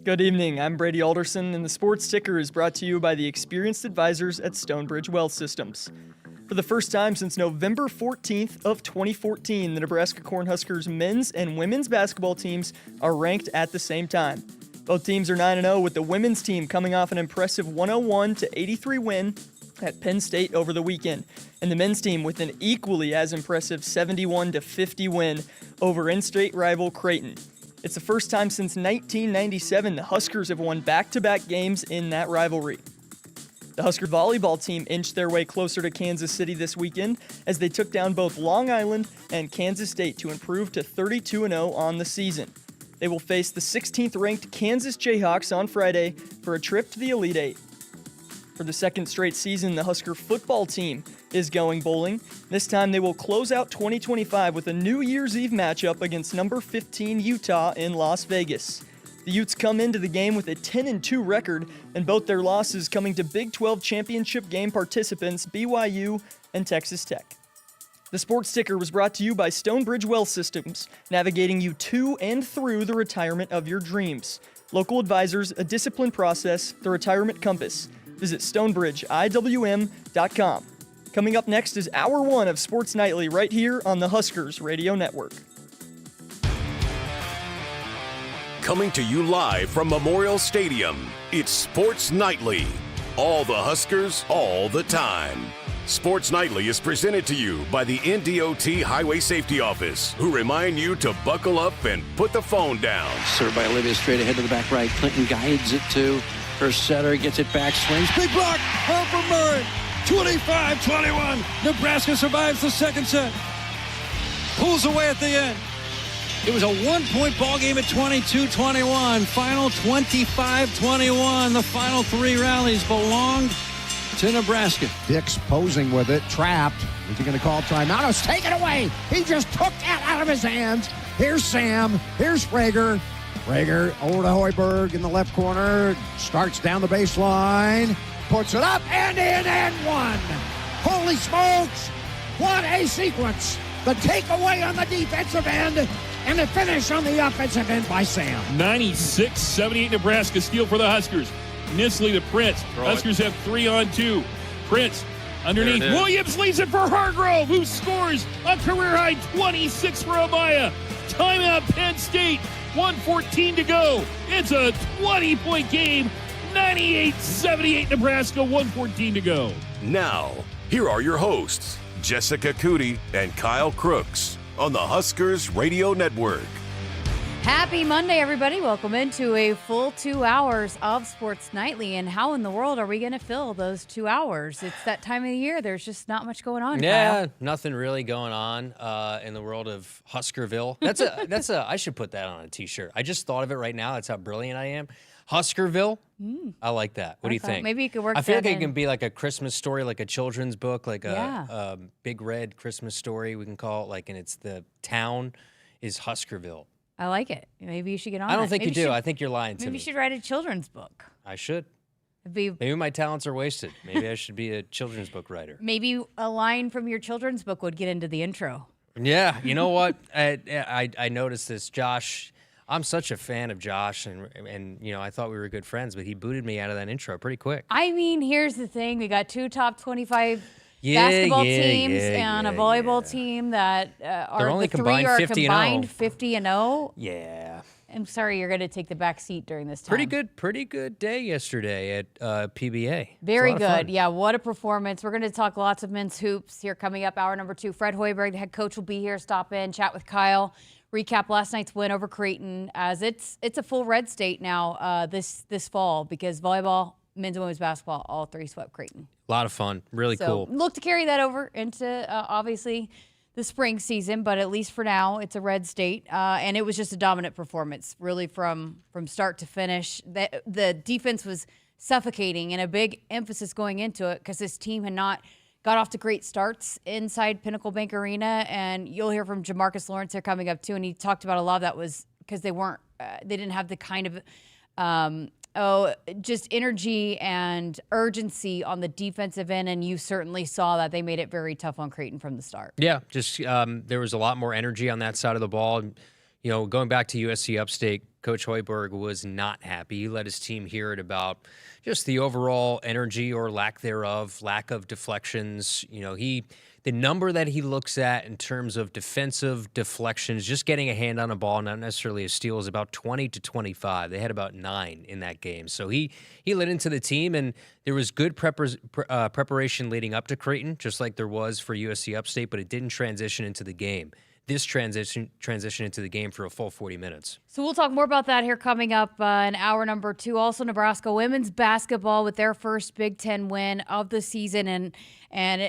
Good evening, I'm Brady Alderson, and the Sports Ticker is brought to you by the experienced advisors at Stonebridge Wealth Systems. For the first time since November 14th of 2014, the Nebraska Cornhuskers men's and women's basketball teams are ranked at the same time. Both teams are 9-0, with the women's team coming off an impressive 101-83 win at Penn State over the weekend, and the men's team with an equally as impressive 71-50 win over in-state rival Kraton. It's the first time since 1997 the Huskers have won back-to-back games in that rivalry. The Husker volleyball team inched their way closer to Kansas City this weekend as they took down both Long Island and Kansas State to improve to 32-0 on the season. They will face the 16th-ranked Kansas Jayhawks on Friday for a trip to the Elite Eight. For the second straight season, the Husker football team is going bowling. This time they will close out 2025 with a New Year's Eve matchup against number 15 Utah in Las Vegas. The Utes come into the game with a 10-2 record, and both their losses coming to Big 12 championship game participants BYU and Texas Tech. The Sports Ticker was brought to you by Stonebridge Wealth Systems, navigating you to and through the retirement of your dreams. Local advisors, a disciplined process, the retirement compass. Visit StonebridgeIWM.com. Coming up next is Hour 1 of Sports Nightly right here on the Huskers Radio Network. Coming to you live from Memorial Stadium, it's Sports Nightly. All the Huskers, all the time. Sports Nightly is presented to you by the NDOT Highway Safety Office, who remind you to buckle up and put the phone down. Served by Olivia straight ahead to the back right. Clinton guides it to her setter, gets it back, swings. Big block, home for Murray. 25-21. Nebraska survives the second set. Pulls away at the end. It was a one-point ball game at 22-21. Final 25-21. The final three rallies belonged to Nebraska. Dix posing with it, trapped. Is he going to call timeout? Oh, it's taken away. He just took that out of his hands. Here's Sam. Here's Prager. Prager over to Hoiberg in the left corner. Starts down the baseline. Puts it up and in and one. Holy smokes. What a sequence. The takeaway on the defensive end and the finish on the offensive end by Sam. 96-78 Nebraska steal for the Huskers. Nisley to Prince. Huskers have 3-on-2. Prince underneath. Williams leaves it for Hargrove, who scores a career-high 26 for Amaya. Timeout Penn State. 1:14 to go. It's a 20-point game. 98-78 Nebraska. 1:14 to go. Now, here are your hosts, Jessica Coody and Kyle Crooks, on the Huskers Radio Network. Happy Monday, everybody. Welcome into a full 2 hours of Sports Nightly. And how in the world are we going to fill those 2 hours? It's that time of the year. There's just not much going on. Yeah, Kyle. nothing really going on in the world of Huskerville. I should put that on a t-shirt. I just thought of it right now. That's how brilliant I am. Huskerville. I like that. What do you think? Maybe you could work I feel that like it in. can be like a Christmas story, like a children's book, like Yeah. a big red Christmas story, we can call it. Like, and it's the town is Huskerville. I like it. Maybe you should get on I don't that. think Maybe you do. should- I think you're lying to Maybe me. you should write a children's book. I should. It'd be Maybe my talents are wasted. Maybe I should be a children's book writer. maybe a line from your children's book would get into the intro. Yeah, you know what? I noticed this. Josh, I'm such a fan of Josh, and you know, I thought we were good friends, but he booted me out of that intro pretty quick. I mean, here's the thing. We got two top 25 basketball teams and a volleyball team that are only the three combined are 50 and combined 0. 50-0. Yeah. I'm sorry, you're going to take the back seat during this time. Pretty good day yesterday at PBA. Very It's a lot of good. fun. Yeah, what a performance. We're going to talk lots of men's hoops here coming up. Hour number 2. Fred Hoiberg, the head coach, will be here. Stop in, chat with Kyle. Recap last night's win over Kraton, as it's a full red state now this fall, because volleyball, men's and women's basketball, all three swept Kraton. A lot of fun. Really So cool. look to carry that over into obviously the spring season, but at least for now, it's a red state, and it was just a dominant performance, really from start to finish. The defense was suffocating, and a big emphasis going into it because this team had not got off to great starts inside Pinnacle Bank Arena, and you'll hear from Jamarcus Lawrence here coming up too, and he talked about a lot of that was because they didn't have the kind of just energy and urgency on the defensive end, and you certainly saw that. They made it very tough on Kraton from the start. Yeah, just there was a lot more energy on that side of the ball. Going back to USC Upstate, Coach Hoiberg was not happy. He let his team hear it about just the overall energy or lack thereof, lack of deflections. The number that he looks at in terms of defensive deflections, just getting a hand on a ball, not necessarily a steal, is about 20 to 25. They had about 9 in that game. So he lit into the team, and there was good preparation leading up to Kraton, just like there was for USC Upstate, but it didn't transition into the game. This transition into the game for a full 40 minutes. So we'll talk more about that here coming up in hour number 2. Also, Nebraska women's basketball with their first Big Ten win of the season, and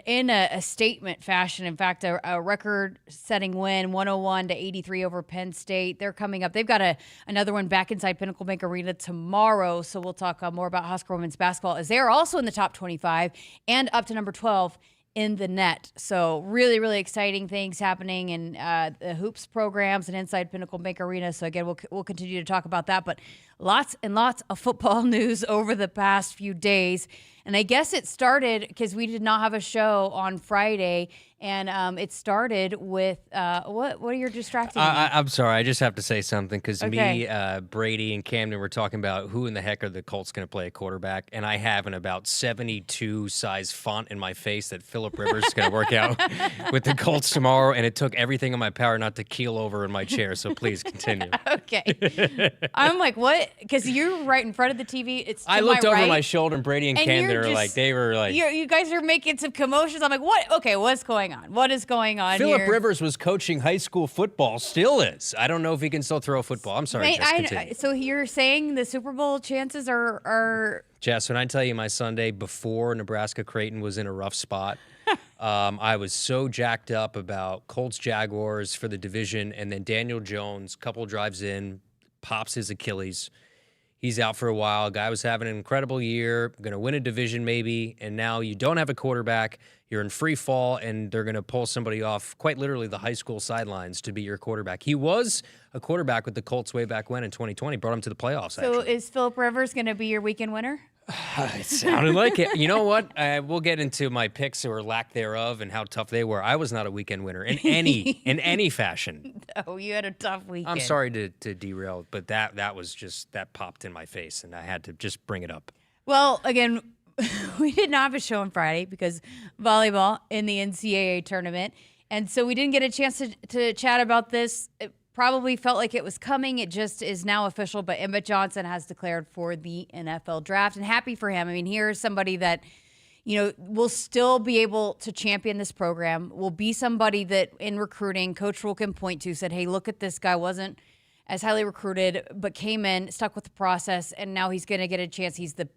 in a statement fashion. In fact, a record-setting win, 101-83 over Penn State. They're coming up. They've got another one back inside Pinnacle Bank Arena tomorrow. So we'll talk more about Husker women's basketball, as they are also in the top 25 and up to number 12 in the net. So really, really exciting things happening in the hoops programs and inside Pinnacle Bank Arena. So again, we'll continue to talk about that, but lots and lots of football news over the past few days. And I guess it started because we did not have a show on Friday, and it started with what are you distracting me? I'm sorry, I just have to say something because me, Brady, and Camden were talking about who in the heck are the Colts going to play a quarterback, and I have an about 72 size font in my face that Phillip Rivers is going to work out with the Colts tomorrow, and it took everything in my power not to keel over in my chair. So please continue. Okay, I'm like, what? Because you're right in front of the TV. It's to I looked my over right, my shoulder, and Brady and Camden were like, you guys are making some commotions. I'm like, what? Okay, what's going on? What is going on here? Phillip Rivers was coaching high school football, still is. I don't know if he can still throw a football. I'm sorry, Jess, continue. So you're saying the Super Bowl chances are Jess, when I tell you my Sunday before Nebraska Kraton was in a rough spot, I was so jacked up about Colts Jaguars for the division, and then Daniel Jones, couple drives in, pops his Achilles. He's out for a while. Guy was having an incredible year, going to win a division maybe, and now you don't have a quarterback. You're in free fall, and they're going to pull somebody off quite literally the high school sidelines to be your quarterback. He was a quarterback with the Colts way back when in 2020, brought him to the playoffs, So actually. is Phillip Rivers going to be your weekend winner? It sounded like it. You know what? We'll get into my picks or lack thereof and how tough they were. I was not a weekend winner in any fashion. Oh, you had a tough weekend. I'm sorry to derail, but that was just, that popped in my face, and I had to just bring it up. Well, again, we did not have a show on Friday because volleyball in the NCAA tournament. And so we didn't get a chance to chat about this. It probably felt like it was coming. It just is now official. But Emmit Johnson has declared for the NFL draft, and happy for him. I mean, here's somebody that, will still be able to champion this program, will be somebody that in recruiting, Coach Rule can point to, said, hey, look at this guy, wasn't as highly recruited, but came in, stuck with the process, and now he's going to get a chance. He's the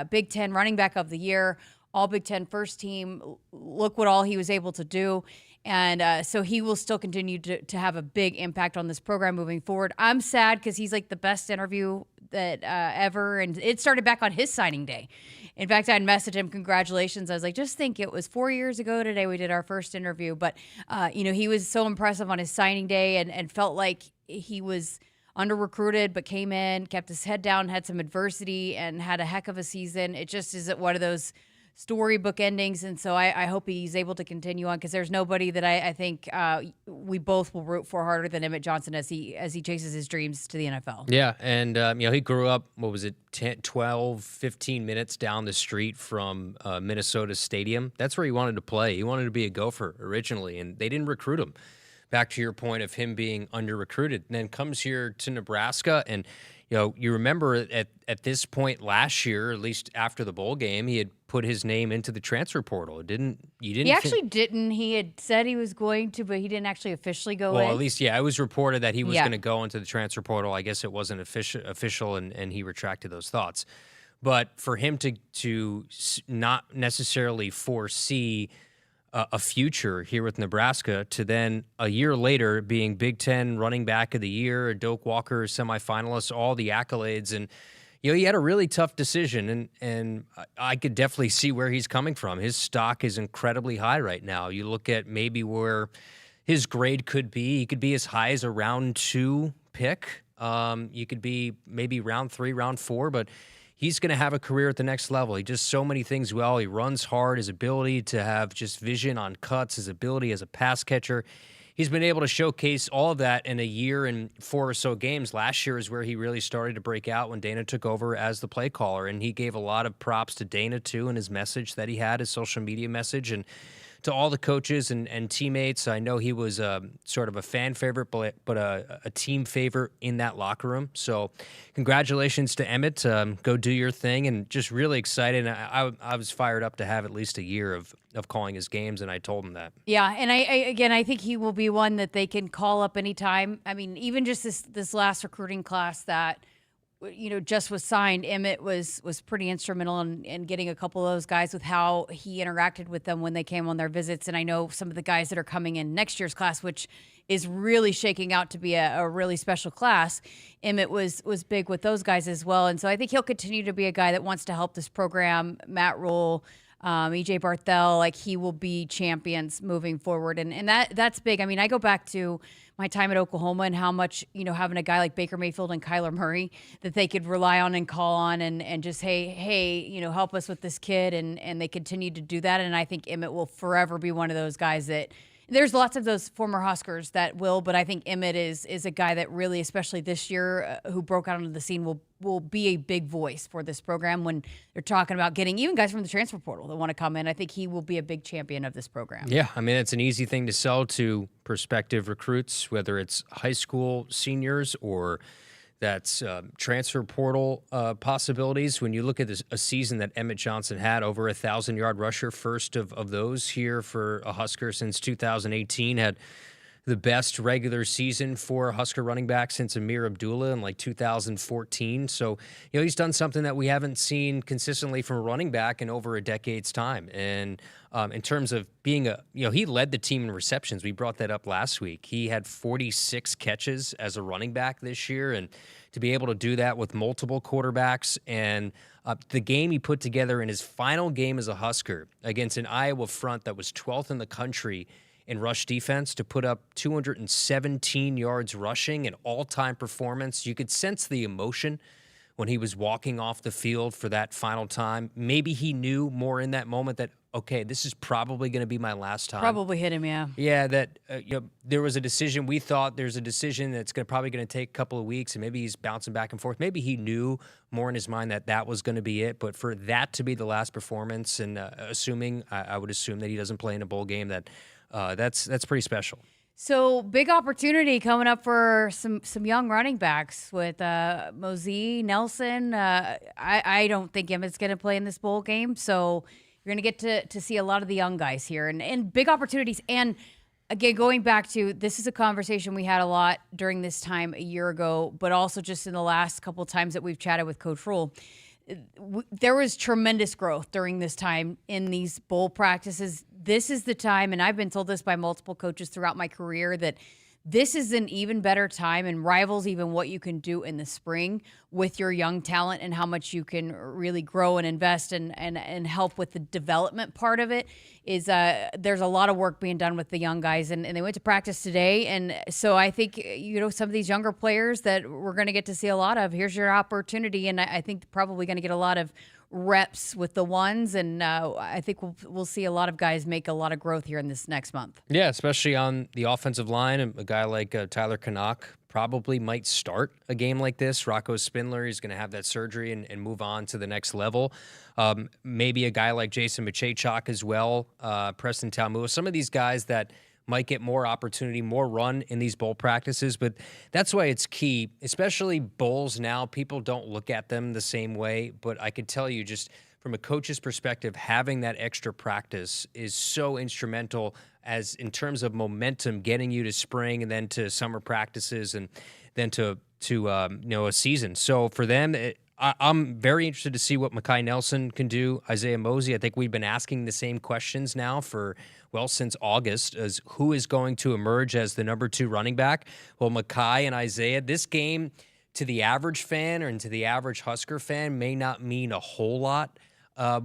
Big Ten running back of the year, all Big Ten first team. Look what all he was able to do. And so he will still continue to have a big impact on this program moving forward. I'm sad because he's like the best interview that ever. And it started back on his signing day. In fact, I'd messaged him, congratulations. I was like, just think it was 4 years ago today we did our first interview. But, he was so impressive on his signing day and felt like he was under-recruited, but came in, kept his head down, had some adversity, and had a heck of a season. It just isn't one of those storybook endings, and so I hope he's able to continue on because there's nobody that I think we both will root for harder than Emmit Johnson as he chases his dreams to the NFL. Yeah, and he grew up, 12, 15 minutes down the street from Minnesota Stadium. That's where he wanted to play. He wanted to be a Gopher originally, and they didn't recruit him. Back to your point of him being under-recruited, and then comes here to Nebraska, and you remember at this point last year, at least after the bowl game, he had put his name into the transfer portal. He actually didn't. He had said he was going to, but he didn't actually officially go in. Well, at least, it was reported that he was going to go into the transfer portal. I guess it wasn't official, and he retracted those thoughts. But for him to not necessarily foresee a future here with Nebraska to then a year later being Big Ten running back of the year, a Doak Walker semifinalist, all the accolades. And, he had a really tough decision, and I could definitely see where he's coming from. His stock is incredibly high right now. You look at maybe where his grade could be. He could be as high as a round 2 pick. You could be maybe round 3, round 4, but he's going to have a career at the next level. He does so many things well. He runs hard. His ability to have just vision on cuts, his ability as a pass catcher. he's been able to showcase all of that in a year and 4 or so games. Last year is where he really started to break out when Dana took over as the play caller, and he gave a lot of props to Dana too in his message that he had, his social media message, and to all the coaches and teammates. I know he was sort of a fan favorite, but a team favorite in that locker room. So congratulations to Emmit. Go do your thing, and just really excited. I was fired up to have at least a year of calling his games, and I told him that. Yeah, and I think he will be one that they can call up anytime. I mean, even just this last recruiting class that just was signed, Emmit was pretty instrumental in getting a couple of those guys with how he interacted with them when they came on their visits. And I know some of the guys that are coming in next year's class, which is really shaking out to be a really special class. Emmit was big with those guys as well. And so I think he'll continue to be a guy that wants to help this program. Matt Rule, EJ Barthel, like he will be champions moving forward. And that's big. I mean, I go back to my time at Oklahoma and how much, having a guy like Baker Mayfield and Kyler Murray that they could rely on and call on and just, hey, help us with this kid. And they continue to do that. And I think Emmit will forever be one of those guys that there's lots of those former Huskers that will, but I think Emmit is a guy that really, especially this year, who broke out onto the scene, will be a big voice for this program when they're talking about getting even guys from the transfer portal that want to come in. I think he will be a big champion of this program. Yeah, I mean, it's an easy thing to sell to prospective recruits, whether it's high school seniors or that's transfer portal possibilities. When you look at a season that Emmit Johnson had, over 1,000-yard rusher, first of those here for a Husker since 2018, had the best regular season for a Husker running back since Amir Abdullah in 2014. So, he's done something that we haven't seen consistently from a running back in over a decade's time. And in terms of being he led the team in receptions. We brought that up last week. He had 46 catches as a running back this year, and to be able to do that with multiple quarterbacks and the game he put together in his final game as a Husker against an Iowa front that was 12th in the country in rush defense, to put up 217 yards rushing, an all-time performance. You could sense the emotion when he was walking off the field for that final time. Maybe he knew more in that moment that, okay, this is probably going to be my last time. Probably hit him, yeah. Yeah, that there was a decision. We thought there's a decision that's probably going to take a couple of weeks, and maybe he's bouncing back and forth. Maybe he knew more in his mind that was going to be it. But for that to be the last performance, and I would assume that he doesn't play in a bowl game, that's pretty special. So big opportunity coming up for some young running backs with Mosey, Nelson. I don't think Emmett's going to play in this bowl game, so you're going to get to see a lot of the young guys here and big opportunities. And again, going back to, this is a conversation we had a lot during this time a year ago, but also just in the last couple of times that we've chatted with Coach Rule. There was tremendous growth during this time in these bowl practices. This is the time, and I've been told this by multiple coaches throughout my career, that this is an even better time and rivals even what you can do in the spring with your young talent and how much you can really grow and invest and help with the development part of it. Is there's a lot of work being done with the young guys, and they went to practice today. And so I think, some of these younger players that we're going to get to see a lot of, here's your opportunity. And I think probably going to get a lot of reps with the ones, and I think we'll see a lot of guys make a lot of growth here in this next month. Yeah, especially on the offensive line. A guy like Tyler Canuck probably might start a game like this. Rocco Spindler is going to have that surgery and move on to the next level. Maybe a guy like Jason Machachok as well, Preston Talmua. Some of these guys that might get more opportunity, more run in these bowl practices, but that's why it's key, especially bowls now. People don't look at them the same way, but I could tell you, just from a coach's perspective, having that extra practice is so instrumental as in terms of momentum, getting you to spring and then to summer practices and then to a season. So for them, I'm very interested to see what Mekhi Nelson can do. Isaiah Mosey, I think we've been asking the same questions now since August, as who is going to emerge as the number 2 running back. Well, Mekhi and Isaiah, this game to the average fan or to the average Husker fan may not mean a whole lot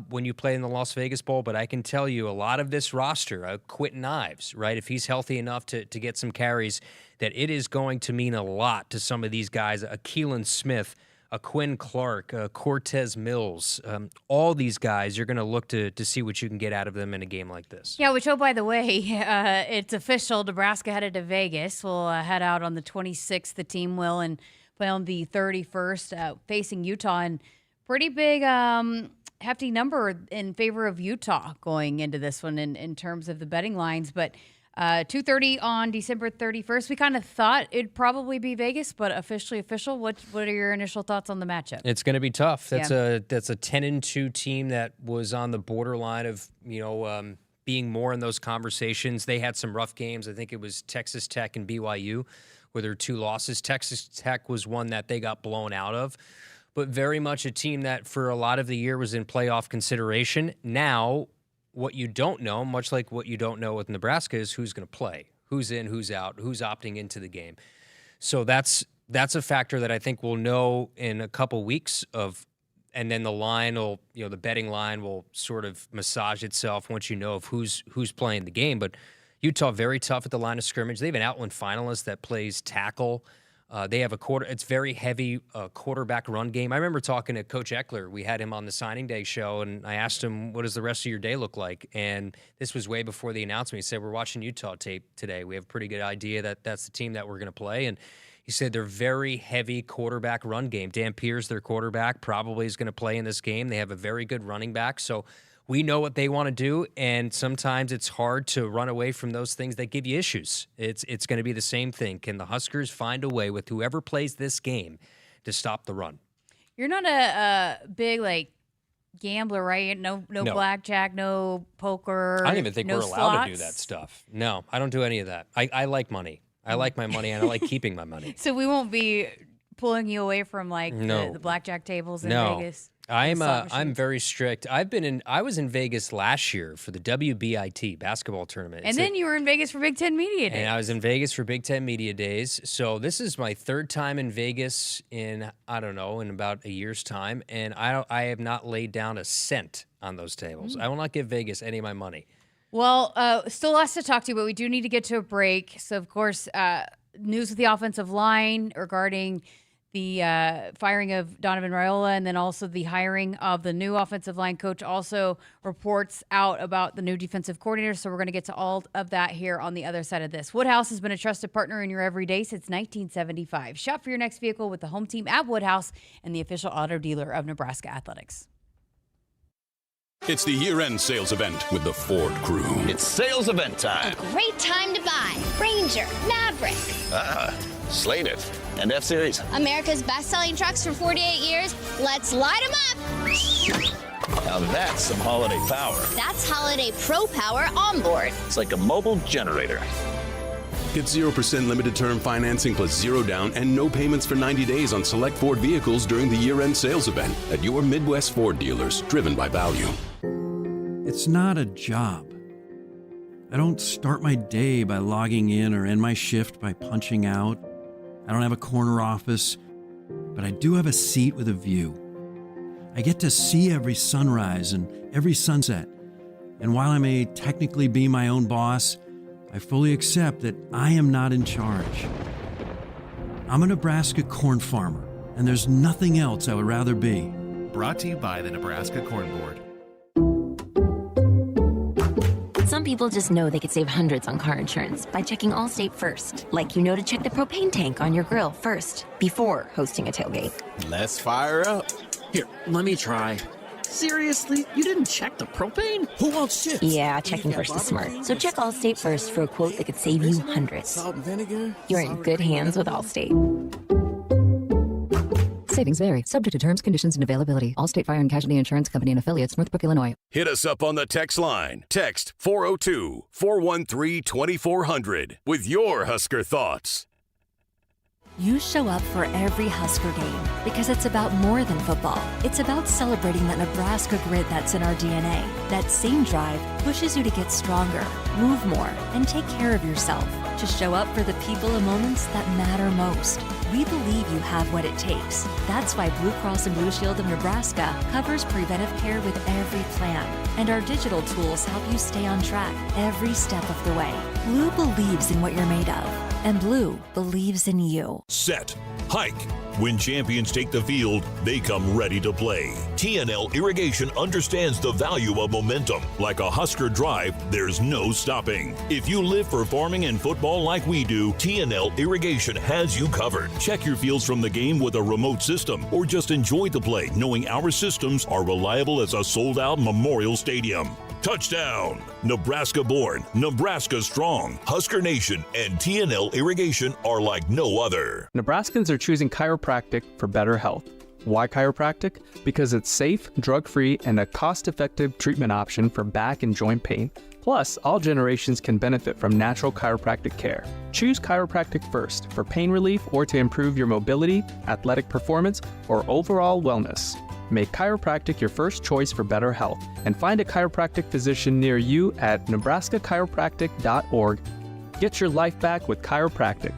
when you play in the Las Vegas Bowl, but I can tell you a lot of this roster, Quentin Ives, right, if he's healthy enough to get some carries, that it is going to mean a lot to some of these guys. Keelan Smith, a Quinn Clark, Cortez Mills, all these guys, you're going to look to see what you can get out of them in a game like this. Yeah, which, oh, by the way, it's official. Nebraska headed to Vegas. We'll head out on the 26th, the team will, and play on the 31st, facing Utah. And pretty big, hefty number in favor of Utah going into this one in terms of the betting lines. But 2:30 on December 31st. We kind of thought it'd probably be Vegas, but officially official. What are your initial thoughts on the matchup? It's going to be tough. That's a 10-2 team that was on the borderline of being more in those conversations. They had some rough games. I think it was Texas Tech and BYU, where there were 2 losses. Texas Tech was one that they got blown out of, but very much a team that for a lot of the year was in playoff consideration. Now, what you don't know, much like what you don't know with Nebraska, is who's going to play, who's in, who's out, who's opting into the game. So that's a factor that I think we'll know in a couple weeks and then the line will, the betting line will sort of massage itself once you know of who's playing the game. But Utah, very tough at the line of scrimmage. They have an Outland finalist that plays tackle. They have it's very heavy quarterback run game. I remember talking to Coach Eckler. We had him on the signing day show, and I asked him, what does the rest of your day look like? And this was way before the announcement. He said, we're watching Utah tape today. We have a pretty good idea that that's the team that we're going to play. And he said they're very heavy quarterback run game. Dan Pierce, their quarterback, probably is going to play in this game. They have a very good running back. So we know what they want to do, and sometimes it's hard to run away from those things that give you issues. It's going to be the same thing. Can the Huskers find a way with whoever plays this game to stop the run? You're not a big gambler, right? No blackjack, no poker. I don't even think no we're allowed slots. to do that stuff. No, I don't do any of that. I like money. I like my money, and I like keeping my money. So we won't be pulling you away from the blackjack tables in Vegas. I'm very strict. I was in Vegas last year for the WBIT basketball tournament. And then you were in Vegas for Big Ten Media Days. And I was in Vegas for Big Ten Media Days. So this is my 3rd time in Vegas in about a year's time, and I have not laid down a cent on those tables. I will not give Vegas any of my money. Well, still lots to talk to, but we do need to get to a break. So, of course, news with the offensive line regarding the firing of Donovan Raiola, and then also the hiring of the new offensive line coach. Also reports out about the new defensive coordinator. So we're going to get to all of that here on the other side of this. Woodhouse has been a trusted partner in your everyday since 1975. Shop for your next vehicle with the home team at Woodhouse and the official auto dealer of Nebraska Athletics. It's the year-end sales event with the Ford crew. It's sales event time. A great time to buy Ranger, Maverick, Slated, and F-Series. America's best-selling trucks for 48 years. Let's light them up. Now that's some holiday power. That's Holiday Pro Power onboard. It's like a mobile generator. Get 0% limited term financing plus 0 down and no payments for 90 days on select Ford vehicles during the year-end sales event at your Midwest Ford dealers, driven by value. It's not a job. I don't start my day by logging in or end my shift by punching out. I don't have a corner office, but I do have a seat with a view. I get to see every sunrise and every sunset. And while I may technically be my own boss, I fully accept that I am not in charge. I'm a Nebraska corn farmer, and there's nothing else I would rather be. Brought to you by the Nebraska Corn Board. Some people just know they could save hundreds on car insurance by checking Allstate first. Like to check the propane tank on your grill first, before hosting a tailgate. Let's fire up. Here, let me try. Seriously? You didn't check the propane? Who wants chips? Yeah, checking first is smart. So check Allstate first for a quote that could save you hundreds. Salt and vinegar? You're in good hands with Allstate. Savings vary. Subject to terms, conditions, and availability. Allstate Fire and Casualty Insurance Company and Affiliates, Northbrook, Illinois. Hit us up on the text line. Text 402-413-2400 with your Husker thoughts. You show up for every Husker game because it's about more than football. It's about celebrating that Nebraska grit that's in our DNA. That same drive pushes you to get stronger, move more, and take care of yourself. To show up for the people and moments that matter most. We believe you have what it takes. That's why Blue Cross and Blue Shield of Nebraska covers preventive care with every plan. And our digital tools help you stay on track every step of the way. Blue believes in what you're made of. And blue believes in you. Set. Hike. When champions take the field, they come ready to play. TNL Irrigation understands the value of momentum. Like a Husker drive, there's no stopping. If you live for farming and football like we do, TNL Irrigation has you covered. Check your fields from the game with a remote system, or just enjoy the play knowing our systems are reliable as a sold-out Memorial Stadium. Touchdown! Nebraska born, Nebraska strong. Husker Nation and TNL Irrigation are like no other. Nebraskans are choosing chiropractic for better health. Why chiropractic? Because it's safe, drug-free, and a cost-effective treatment option for back and joint pain. Plus, all generations can benefit from natural chiropractic care. Choose chiropractic first for pain relief or to improve your mobility, athletic performance, or overall wellness. Make chiropractic your first choice for better health, and find a chiropractic physician near you at nebraskachiropractic.org. Get your life back with chiropractic.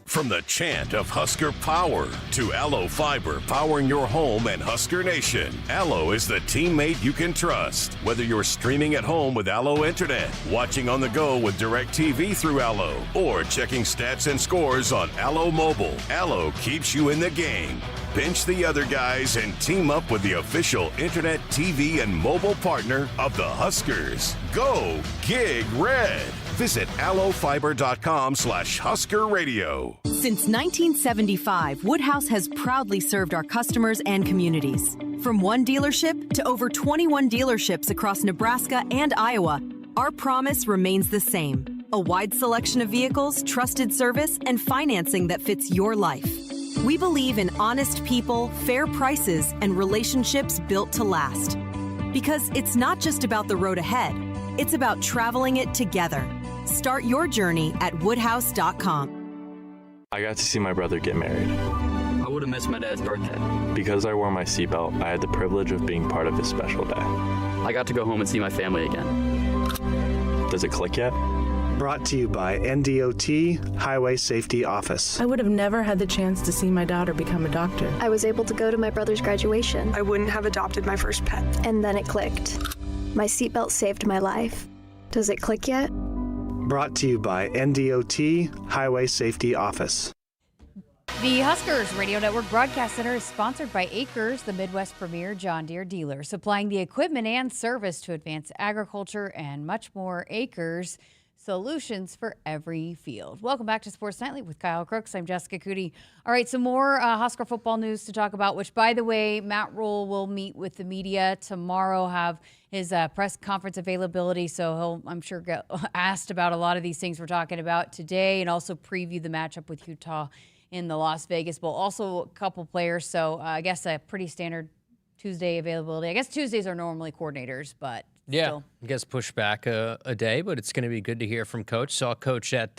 From the chant of Husker power to Allo Fiber powering your home and Husker Nation, Allo is the teammate you can trust. Whether you're streaming at home with Allo Internet, watching on the go with DirecTV through Allo, or checking stats and scores on Allo Mobile, Allo keeps you in the game. Bench the other guys and team up with the official internet, TV, and mobile partner of the Huskers. Go Gig Red. Visit allofiber.com/Husker Radio. Since 1975, Woodhouse has proudly served our customers and communities. From one dealership to over 21 dealerships across Nebraska and Iowa, our promise remains the same. A wide selection of vehicles, trusted service, and financing that fits your life. We believe in honest people, fair prices, and relationships built to last. Because it's not just about the road ahead, it's about traveling it together. Start your journey at woodhouse.com. I got to see my brother get married. I would have missed my dad's birthday. Because I wore my seatbelt, I had the privilege of being part of his special day. I got to go home and see my family again. Does it click yet? Brought to you by NDOT Highway Safety Office. I would have never had the chance to see my daughter become a doctor. I was able to go to my brother's graduation. I wouldn't have adopted my first pet. And then it clicked. My seatbelt saved my life. Does it click yet? Brought to you by NDOT Highway Safety Office. The Huskers Radio Network Broadcast Center is sponsored by Akrs, the Midwest premier John Deere dealer, supplying the equipment and service to advance agriculture and much more. Akrs, solutions for every field. Welcome back to Sports Nightly with Kyle Crooks. I'm Jessica Coody. All right, some more Husker football news to talk about, which, by the way, Matt Rule will meet with the media tomorrow, have his press conference availability, so he'll, I'm sure, get asked about a lot of these things we're talking about today, and also preview the matchup with Utah in the Las Vegas Bowl. Also, a couple players, so I guess a pretty standard Tuesday availability. I guess Tuesdays are normally coordinators, but yeah, still. I guess push back a day, but it's going to be good to hear from Coach. Saw Coach at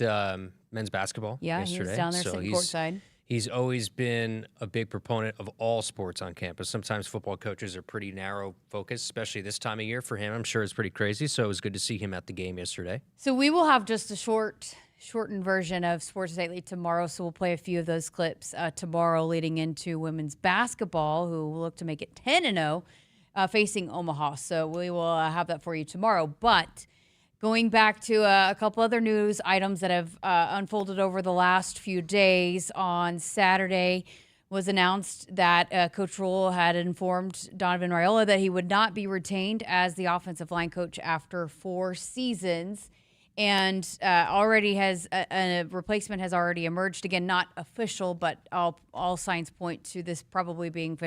men's basketball yesterday. He was down there sitting courtside. He's always been a big proponent of all sports on campus. Sometimes football coaches are pretty narrow focused, especially this time of year for him. I'm sure it's pretty crazy, so it was good to see him at the game yesterday. So we will have just a shortened version of Sports Nightly tomorrow, so we'll play a few of those clips tomorrow leading into women's basketball, who will look to make it 10-0 facing Omaha. So we will have that for you tomorrow. But going back to a couple other news items that have unfolded over the last few days, on Saturday was announced that Coach Rule had informed Donovan Raiola that he would not be retained as the offensive line coach after 4 seasons. And already has a replacement has already emerged. Again, not official, but all signs point to this probably being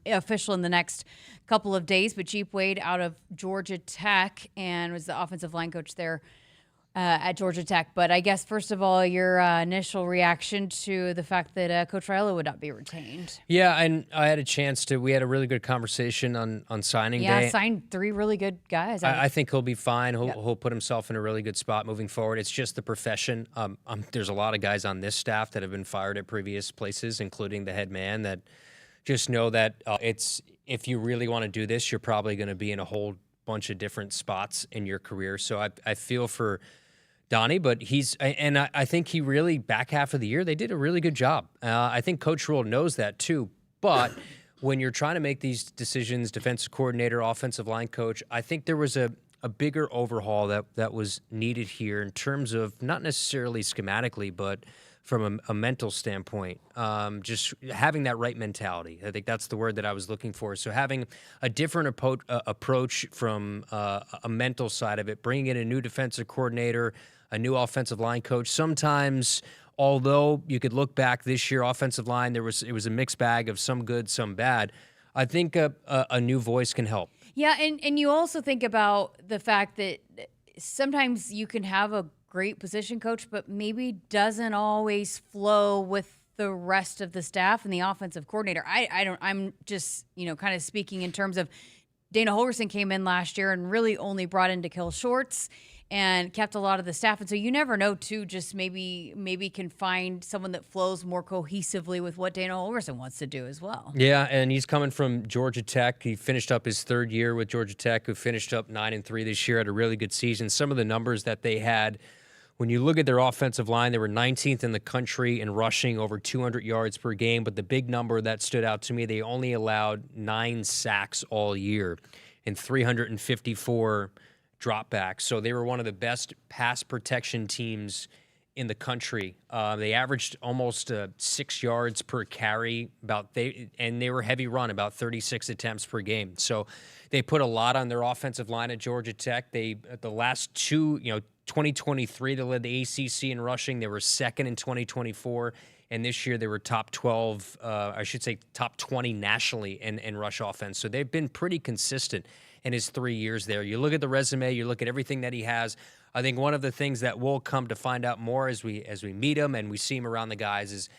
official in the next couple of days. But Jeep Wade out of Georgia Tech and was the offensive line coach there at Georgia Tech. But I guess, first of all, your initial reaction to the fact that Coach Raiola would not be retained. Yeah, and I had a chance we had a really good conversation on signing day. Yeah, signed 3 really good guys. I think he'll be fine. He'll put himself in a really good spot moving forward. It's just the profession. There's a lot of guys on this staff that have been fired at previous places, including the head man, that just know that if you really want to do this, you're probably going to be in a whole bunch of different spots in your career. So I feel for Donnie, but I think he really, back half of the year, they did a really good job. I think Coach Rule knows that too, but when you're trying to make these decisions, defensive coordinator, offensive line coach, I think there was a a bigger overhaul that was needed here in terms of not necessarily schematically, but from a mental standpoint, just having that right mentality. I think that's the word that I was looking for. So having a different approach from a mental side of it, bringing in a new defensive coordinator, a new offensive line coach. Sometimes, although you could look back this year, offensive line, it was a mixed bag of some good, some bad. I think a new voice can help. Yeah, and you also think about the fact that sometimes you can have a great position coach, but maybe doesn't always flow with the rest of the staff and the offensive coordinator. I'm just, kind of speaking in terms of Dana Holgorsen came in last year and really only brought in to kill shorts and kept a lot of the staff. And so you never know, too, just maybe can find someone that flows more cohesively with what Dana Holgorsen wants to do as well. Yeah, and he's coming from Georgia Tech. He finished up his third year with Georgia Tech, who finished up 9-3 this year, had a really good season. Some of the numbers that they had, when you look at their offensive line, they were 19th in the country in rushing, over 200 yards per game. But the big number that stood out to me, they only allowed 9 sacks all year and 354 dropbacks. So they were one of the best pass protection teams in the country. They averaged almost 6 yards per carry, and they were heavy run, about 36 attempts per game. So they put a lot on their offensive line at Georgia Tech. The last two, 2023, they led the ACC in rushing. They were second in 2024. And this year they were top 12, top 20 nationally in rush offense. So they've been pretty consistent in his 3 years there. You look at the resume, you look at everything that he has. I think one of the things that we'll come to find out more as we meet him and we see him around the guys is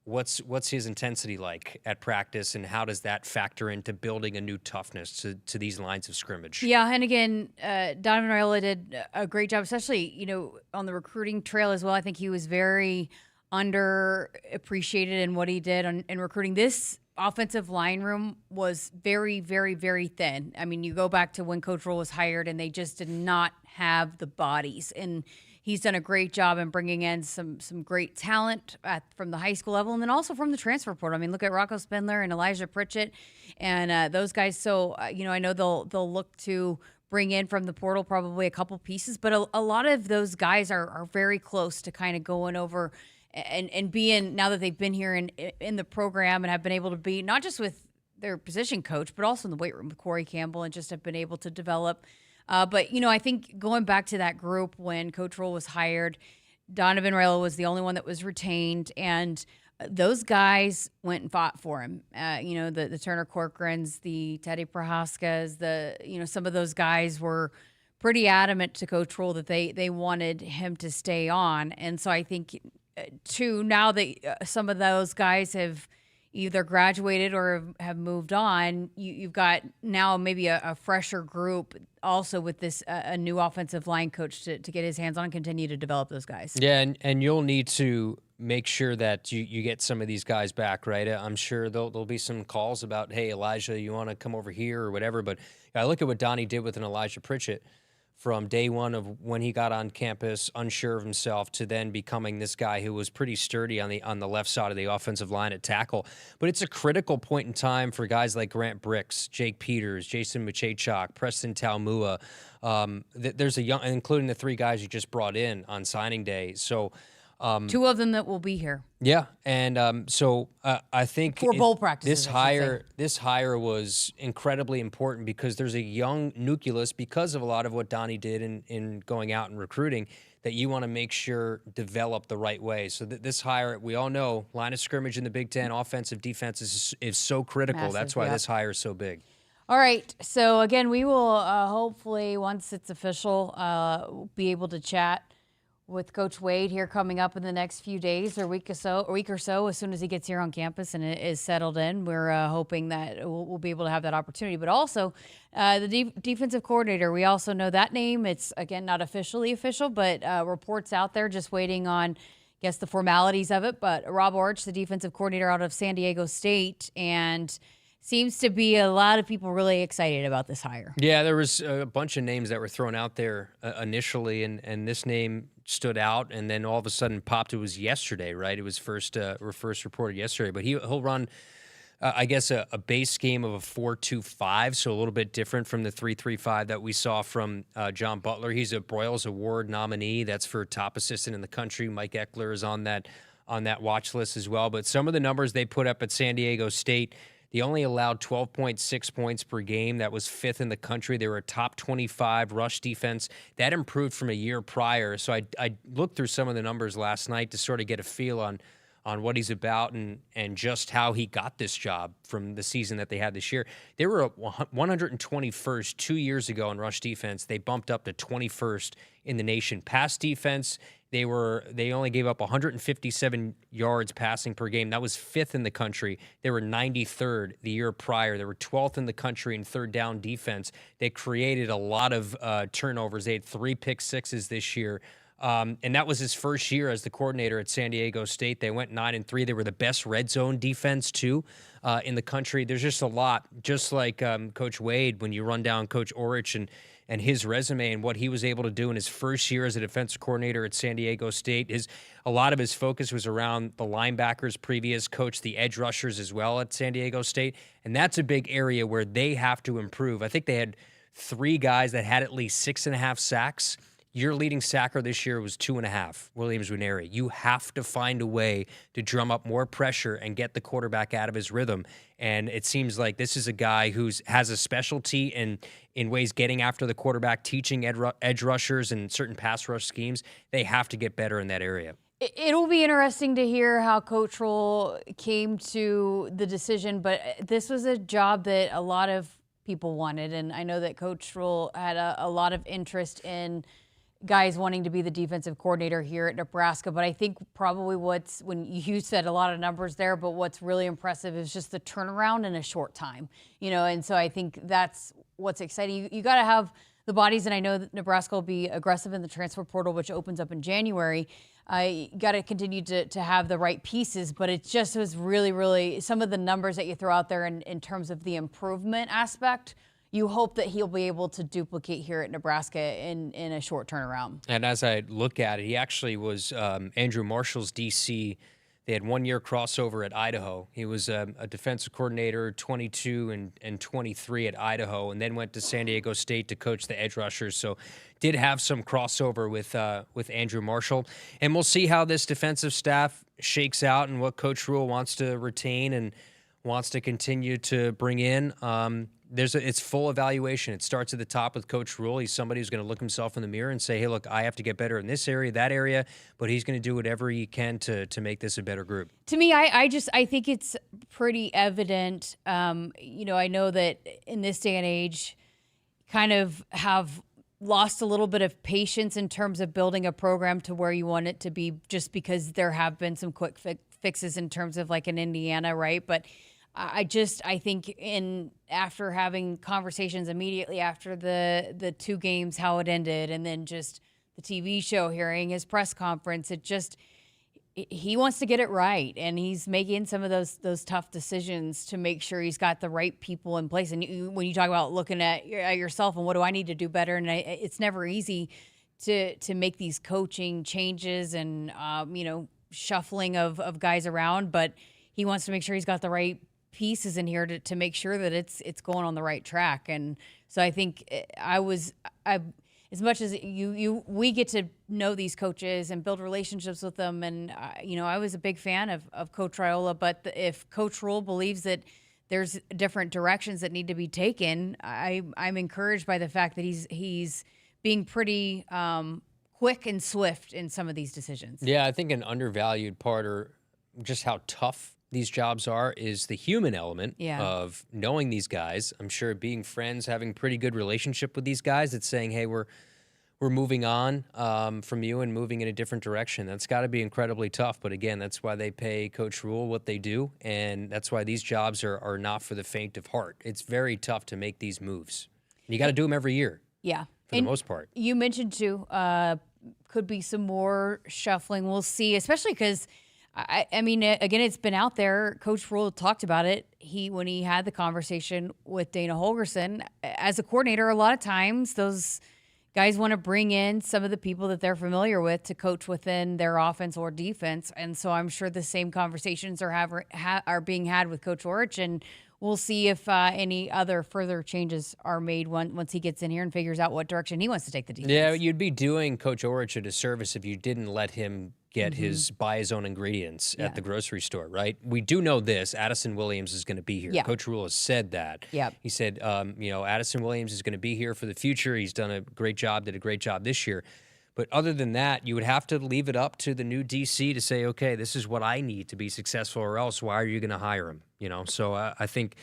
what's his intensity like at practice, and how does that factor into building a new toughness to these lines of scrimmage? Yeah, and again, Donovan Raiola did a great job, especially on the recruiting trail as well. I think he was very underappreciated in what he did in recruiting. This offensive line room was very, very, very thin. I mean, you go back to when Coach Rule was hired, and they just did not have the bodies. And he's done a great job in bringing in some great talent from the high school level, and then also from the transfer portal. I mean, look at Rocco Spindler and Elijah Pritchett and those guys. So, I know they'll look to bring in from the portal probably a couple pieces, but a lot of those guys are very close to kind of going over and being, now that they've been here in the program and have been able to be not just with their position coach, but also in the weight room with Corey Campbell, and just have been able to develop. But I think going back to that group when Coach Rule was hired, Donovan Raiola was the only one that was retained, and those guys went and fought for him. The Turner Corcorans, the Teddy Prohaskas, some of those guys were pretty adamant to Coach Rule that they wanted him to stay on. And so I think too, now that some of those guys have either graduated or have moved on, you've got now maybe a fresher group also with this a new offensive line coach to get his hands on and continue to develop those guys. Yeah, and you'll need to make sure that you get some of these guys back, right? I'm sure there'll be some calls about, hey, Elijah, you want to come over here or whatever. But I look at what Donnie did with an Elijah Pritchett from day one of when he got on campus, unsure of himself, to then becoming this guy who was pretty sturdy on the left side of the offensive line at tackle. But it's a critical point in time for guys like Grant Bricks, Jake Peters, Jason Machachok, Preston Taumua. There's a young, including the 3 guys you just brought in on signing day. So 2 of them that will be here. Yeah, and so I think for bowl practices, this hire was incredibly important because there's a young nucleus because of a lot of what Donnie did in going out and recruiting that you want to make sure develop the right way. So this hire, we all know, line of scrimmage in the Big Ten, offensive, defense is so critical. Massive, that's why this hire is so big. All right, so again, we will hopefully, once it's official, be able to chat with Coach Wade here coming up in the next few days or week or so, as soon as he gets here on campus and is settled in. We're hoping that we'll be able to have that opportunity. But also, the defensive coordinator, we also know that name. It's, again, not officially official, but reports out there just waiting on, I guess, the formalities of it. But Rob Orch, the defensive coordinator out of San Diego State, and seems to be a lot of people really excited about this hire. Yeah, there was a bunch of names that were thrown out there initially, and this name stood out, and then all of a sudden popped. It was yesterday, right? It was first reported yesterday, but he'll run I guess, a base game of a 4-2-5, so a little bit different from the 3-3-5 that we saw from John Butler. He's a Broyles Award nominee. That's for top assistant in the country. Mike Eckler is on that watch list as well. But some of the numbers they put up at San Diego State, they only allowed 12.6 points per game. That was 5th in the country. They were a top 25 rush defense. That improved from a year prior. So I looked through some of the numbers last night to sort of get a feel on what he's about and just how he got this job from the season that they had this year. They were 121st 2 years ago in rush defense. They bumped up to 21st in the nation. Pass defense, they only gave up 157 yards passing per game. That was 5th in the country. They were 93rd the year prior. They were 12th in the country in third down defense. They created a lot of turnovers. They had 3 pick sixes this year. And that was his first year as the coordinator at San Diego State. They went 9-3. They were the best red zone defense, too, in the country. There's just a lot. Just like Coach Wade, when you run down Coach Orich and his resume and what he was able to do in his first year as a defensive coordinator at San Diego State, a lot of his focus was around the linebackers, previous coach, the edge rushers as well at San Diego State. And that's a big area where they have to improve. I think they had 3 guys that had at least 6.5 sacks. Your leading sacker this year was 2.5, Williams Nwaneri. You have to find a way to drum up more pressure and get the quarterback out of his rhythm. And it seems like this is a guy who has a specialty in ways getting after the quarterback, teaching edge rushers and certain pass rush schemes. They have to get better in that area. It'll be interesting to hear how Coach Rule came to the decision, but this was a job that a lot of people wanted. And I know that Coach Rule had a lot of interest in guys wanting to be the defensive coordinator here at Nebraska. But I think probably when you said a lot of numbers there, but what's really impressive is just the turnaround in a short time, and so I think that's what's exciting. You got to have the bodies, and I know that Nebraska will be aggressive in the transfer portal, which opens up in January. I got to continue to have the right pieces, but it just was really, really some of the numbers that you throw out there in terms of the improvement aspect. You hope that he'll be able to duplicate here at Nebraska in a short turnaround. And as I look at it, he actually was Andrew Marshall's DC. They had 1 year crossover at Idaho. He was a defensive coordinator, 22 and 23 at Idaho, and then went to San Diego State to coach the edge rushers. So did have some crossover with Andrew Marshall. And we'll see how this defensive staff shakes out and what Coach Rule wants to retain and wants to continue to bring in. It's full evaluation. It starts at the top with Coach Rule. He's somebody who's going to look himself in the mirror and say, hey, look, I have to get better in this area, that area, but he's going to do whatever he can to make this a better group. To me, I think it's pretty evident. I know that in this day and age, kind of have lost a little bit of patience in terms of building a program to where you want it to be, just because there have been some quick fixes in terms of like in Indiana, right? But I think after having conversations immediately after the 2 games, how it ended, and then just the TV show, hearing his press conference, he wants to get it right, and he's making some of those tough decisions to make sure he's got the right people in place. And when you talk about looking at yourself and what do I need to do better, and it's never easy to make these coaching changes and shuffling of guys around, but he wants to make sure he's got the right pieces in here to make sure that it's going on the right track. And so I think as much as we get to know these coaches and build relationships with them, and I was a big fan of Coach Raiola, but if Coach Rule believes that there's different directions that need to be taken, I'm encouraged by the fact that he's being pretty quick and swift in some of these decisions. Yeah, I think an undervalued part, or just how tough these jobs are, is the human element of knowing these guys. I'm sure being friends, having pretty good relationship with these guys, it's saying, hey, we're moving on from you and moving in a different direction. That's got to be incredibly tough. But again, that's why they pay Coach Rule what they do. And that's why these jobs are not for the faint of heart. It's very tough to make these moves. And you got to do them every year. Yeah. For the most part. You mentioned too, could be some more shuffling. We'll see, especially because I mean, again, it's been out there. Coach Rule talked about it. When he had the conversation with Dana Holgorsen as a coordinator, a lot of times those guys want to bring in some of the people that they're familiar with to coach within their offense or defense. And so I'm sure the same conversations are being had with Coach Orich, and we'll see if any other further changes are made once he gets in here and figures out what direction he wants to take the defense. Yeah, you'd be doing Coach Orich a disservice if you didn't let him get buy his own ingredients at the grocery store, right? We do know this. Addison Williams is going to be here. Yeah. Coach Rule has said that. Yep. He said, Addison Williams is going to be here for the future. He's did a great job this year. But other than that, you would have to leave it up to the new DC to say, okay, this is what I need to be successful, or else why are you going to hire him? So I think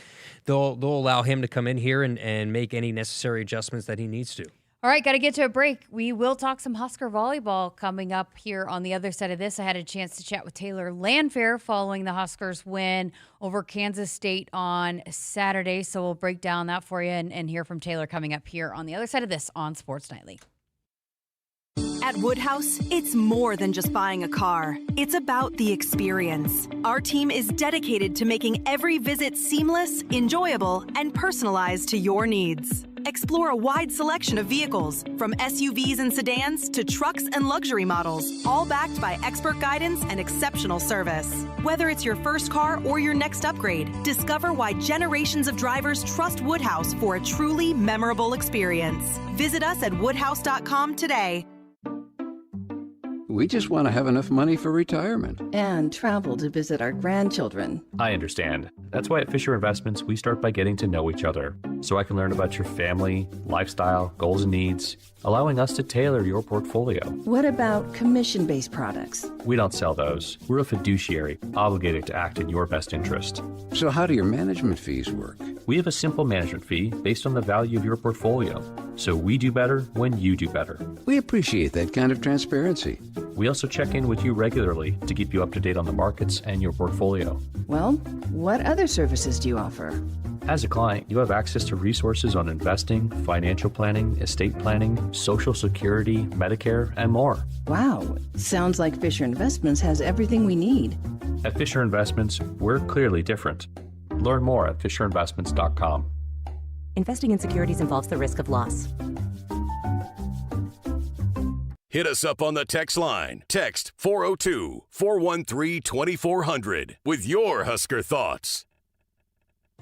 they'll allow him to come in here and make any necessary adjustments that he needs to. All right, got to get to a break. We will talk some Husker volleyball coming up here on the other side of this. I had a chance to chat with Taylor Landfair following the Huskers' win over Kansas State on Saturday. So we'll break down that for you and hear from Taylor coming up here on the other side of this on Sports Nightly. At Woodhouse, it's more than just buying a car. It's about the experience. Our team is dedicated to making every visit seamless, enjoyable, and personalized to your needs. Explore a wide selection of vehicles, from SUVs and sedans to trucks and luxury models, all backed by expert guidance and exceptional service. Whether it's your first car or your next upgrade, discover why generations of drivers trust Woodhouse for a truly memorable experience. Visit us at woodhouse.com today. We just want to have enough money for retirement. And travel to visit our grandchildren. I understand. That's why at Fisher Investments, we start by getting to know each other, so I can learn about your family, lifestyle, goals, and needs, allowing us to tailor your portfolio. What about commission-based products? We don't sell those. We're a fiduciary, obligated to act in your best interest. So how do your management fees work? We have a simple management fee based on the value of your portfolio. So we do better when you do better. We appreciate that kind of transparency. We also check in with you regularly to keep you up to date on the markets and your portfolio. Well, what other services do you offer? As a client, you have access to resources on investing, financial planning, estate planning, Social Security, Medicare, and more. Wow, sounds like Fisher Investments has everything we need. At Fisher Investments, we're clearly different. Learn more at fisherinvestments.com. Investing in securities involves the risk of loss. Hit us up on the text line. Text 402-413-2400 with your Husker thoughts.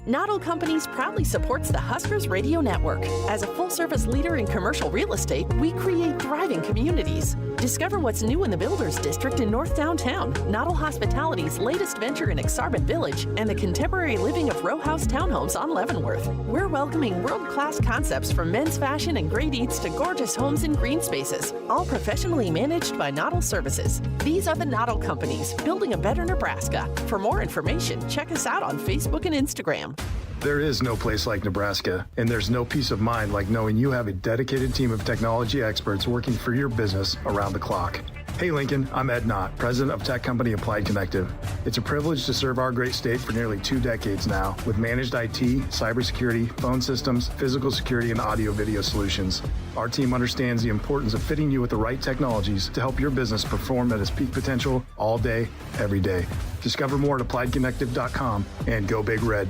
Noddle Companies proudly supports the Huskers Radio Network. As a full-service leader in commercial real estate, we create thriving communities. Discover what's new in the Builders District in North Downtown, Noddle Hospitality's latest venture in Aksarben Village, and the contemporary living of row house townhomes on Leavenworth. We're welcoming world-class concepts from men's fashion and great eats to gorgeous homes and green spaces, all professionally managed by Noddle Services. These are the Noddle Companies, building a better Nebraska. For more information, check us out on Facebook and Instagram. There is no place like Nebraska, and there's no peace of mind like knowing you have a dedicated team of technology experts working for your business around the clock. Hey Lincoln, I'm Ed Knott, president of tech company Applied Connective. It's a privilege to serve our great state for nearly 2 decades now with managed IT, cybersecurity, phone systems, physical security, and audio-video solutions. Our team understands the importance of fitting you with the right technologies to help your business perform at its peak potential all day, every day. Discover more at appliedconnective.com and go Big Red.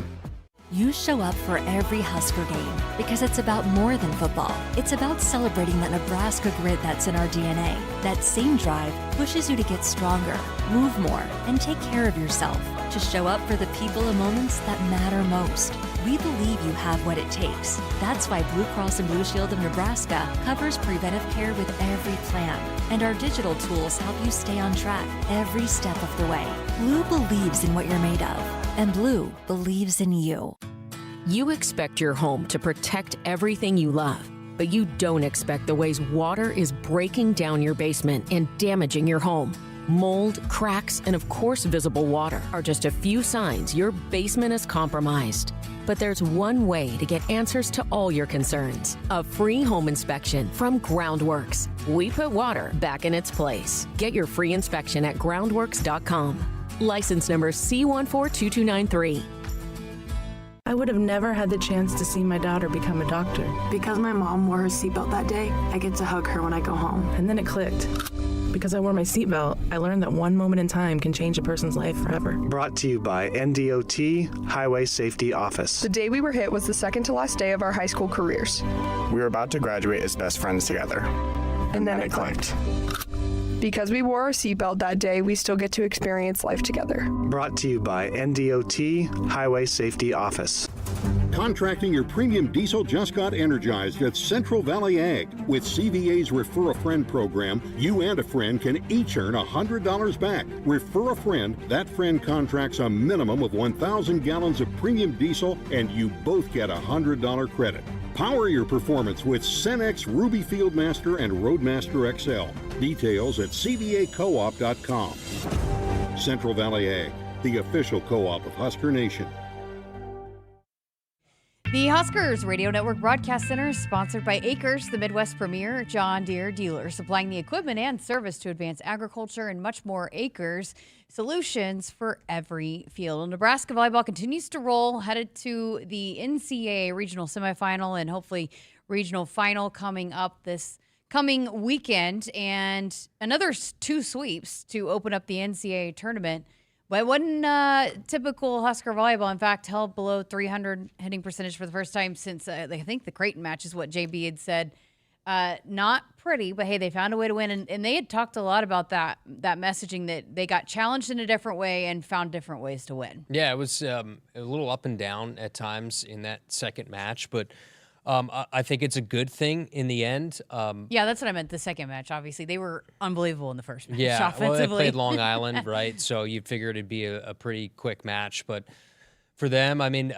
You show up for every Husker game because it's about more than football. It's about celebrating that Nebraska grit that's in our DNA. That same drive pushes you to get stronger, move more, and take care of yourself. To show up for the people and moments that matter most. We believe you have what it takes. That's why Blue Cross and Blue Shield of Nebraska covers preventive care with every plan. And our digital tools help you stay on track every step of the way. Blue believes in what you're made of. And Blue believes in you. You expect your home to protect everything you love, but you don't expect the ways water is breaking down your basement and damaging your home. Mold, cracks, and of course visible water are just a few signs your basement is compromised. But there's one way to get answers to all your concerns. A free home inspection from Groundworks. We put water back in its place. Get your free inspection at groundworks.com. License number C142293. I would have never had the chance to see my daughter become a doctor. Because my mom wore her seatbelt that day, I get to hug her when I go home. And then it clicked. Because I wore my seatbelt, I learned that one moment in time can change a person's life forever. Brought to you by NDOT Highway Safety Office. The day we were hit was the second to last day of our high school careers. We were about to graduate as best friends together. And then it clicked. Because we wore our seatbelt that day, we still get to experience life together. Brought to you by NDOT Highway Safety Office. Contracting your premium diesel just got energized at Central Valley Ag. With CVA's Refer a Friend program, you and a friend can each earn $100 back. Refer a friend, that friend contracts a minimum of 1,000 gallons of premium diesel, and you both get a $100 credit. Power your performance with Cenex Ruby Fieldmaster and Roadmaster XL. Details at cvacoop.com. Central Valley Ag, the official co-op of Husker Nation. The Huskers Radio Network Broadcast Center is sponsored by Akrs, the Midwest premier John Deere dealer, supplying the equipment and service to advance agriculture and much more. Akrs, solutions for every field. Nebraska volleyball continues to roll, headed to the NCAA regional semifinal and hopefully regional final coming up this coming weekend, and another 2 sweeps to open up the NCAA tournament. But it wasn't typical Husker volleyball. In fact, held below 300 hitting percentage for the first time since I think the Kraton match is what JB had said. Not pretty, but hey, they found a way to win. And they had talked a lot about that messaging, that they got challenged in a different way and found different ways to win. Yeah, it was a little up and down at times in that second match, but I think it's a good thing in the end. Yeah, that's what I meant. The second match, obviously, they were unbelievable in the first match. Yeah, offensively. well, they played Long Island, right? So you figured it'd be a pretty quick match. But for them, I mean,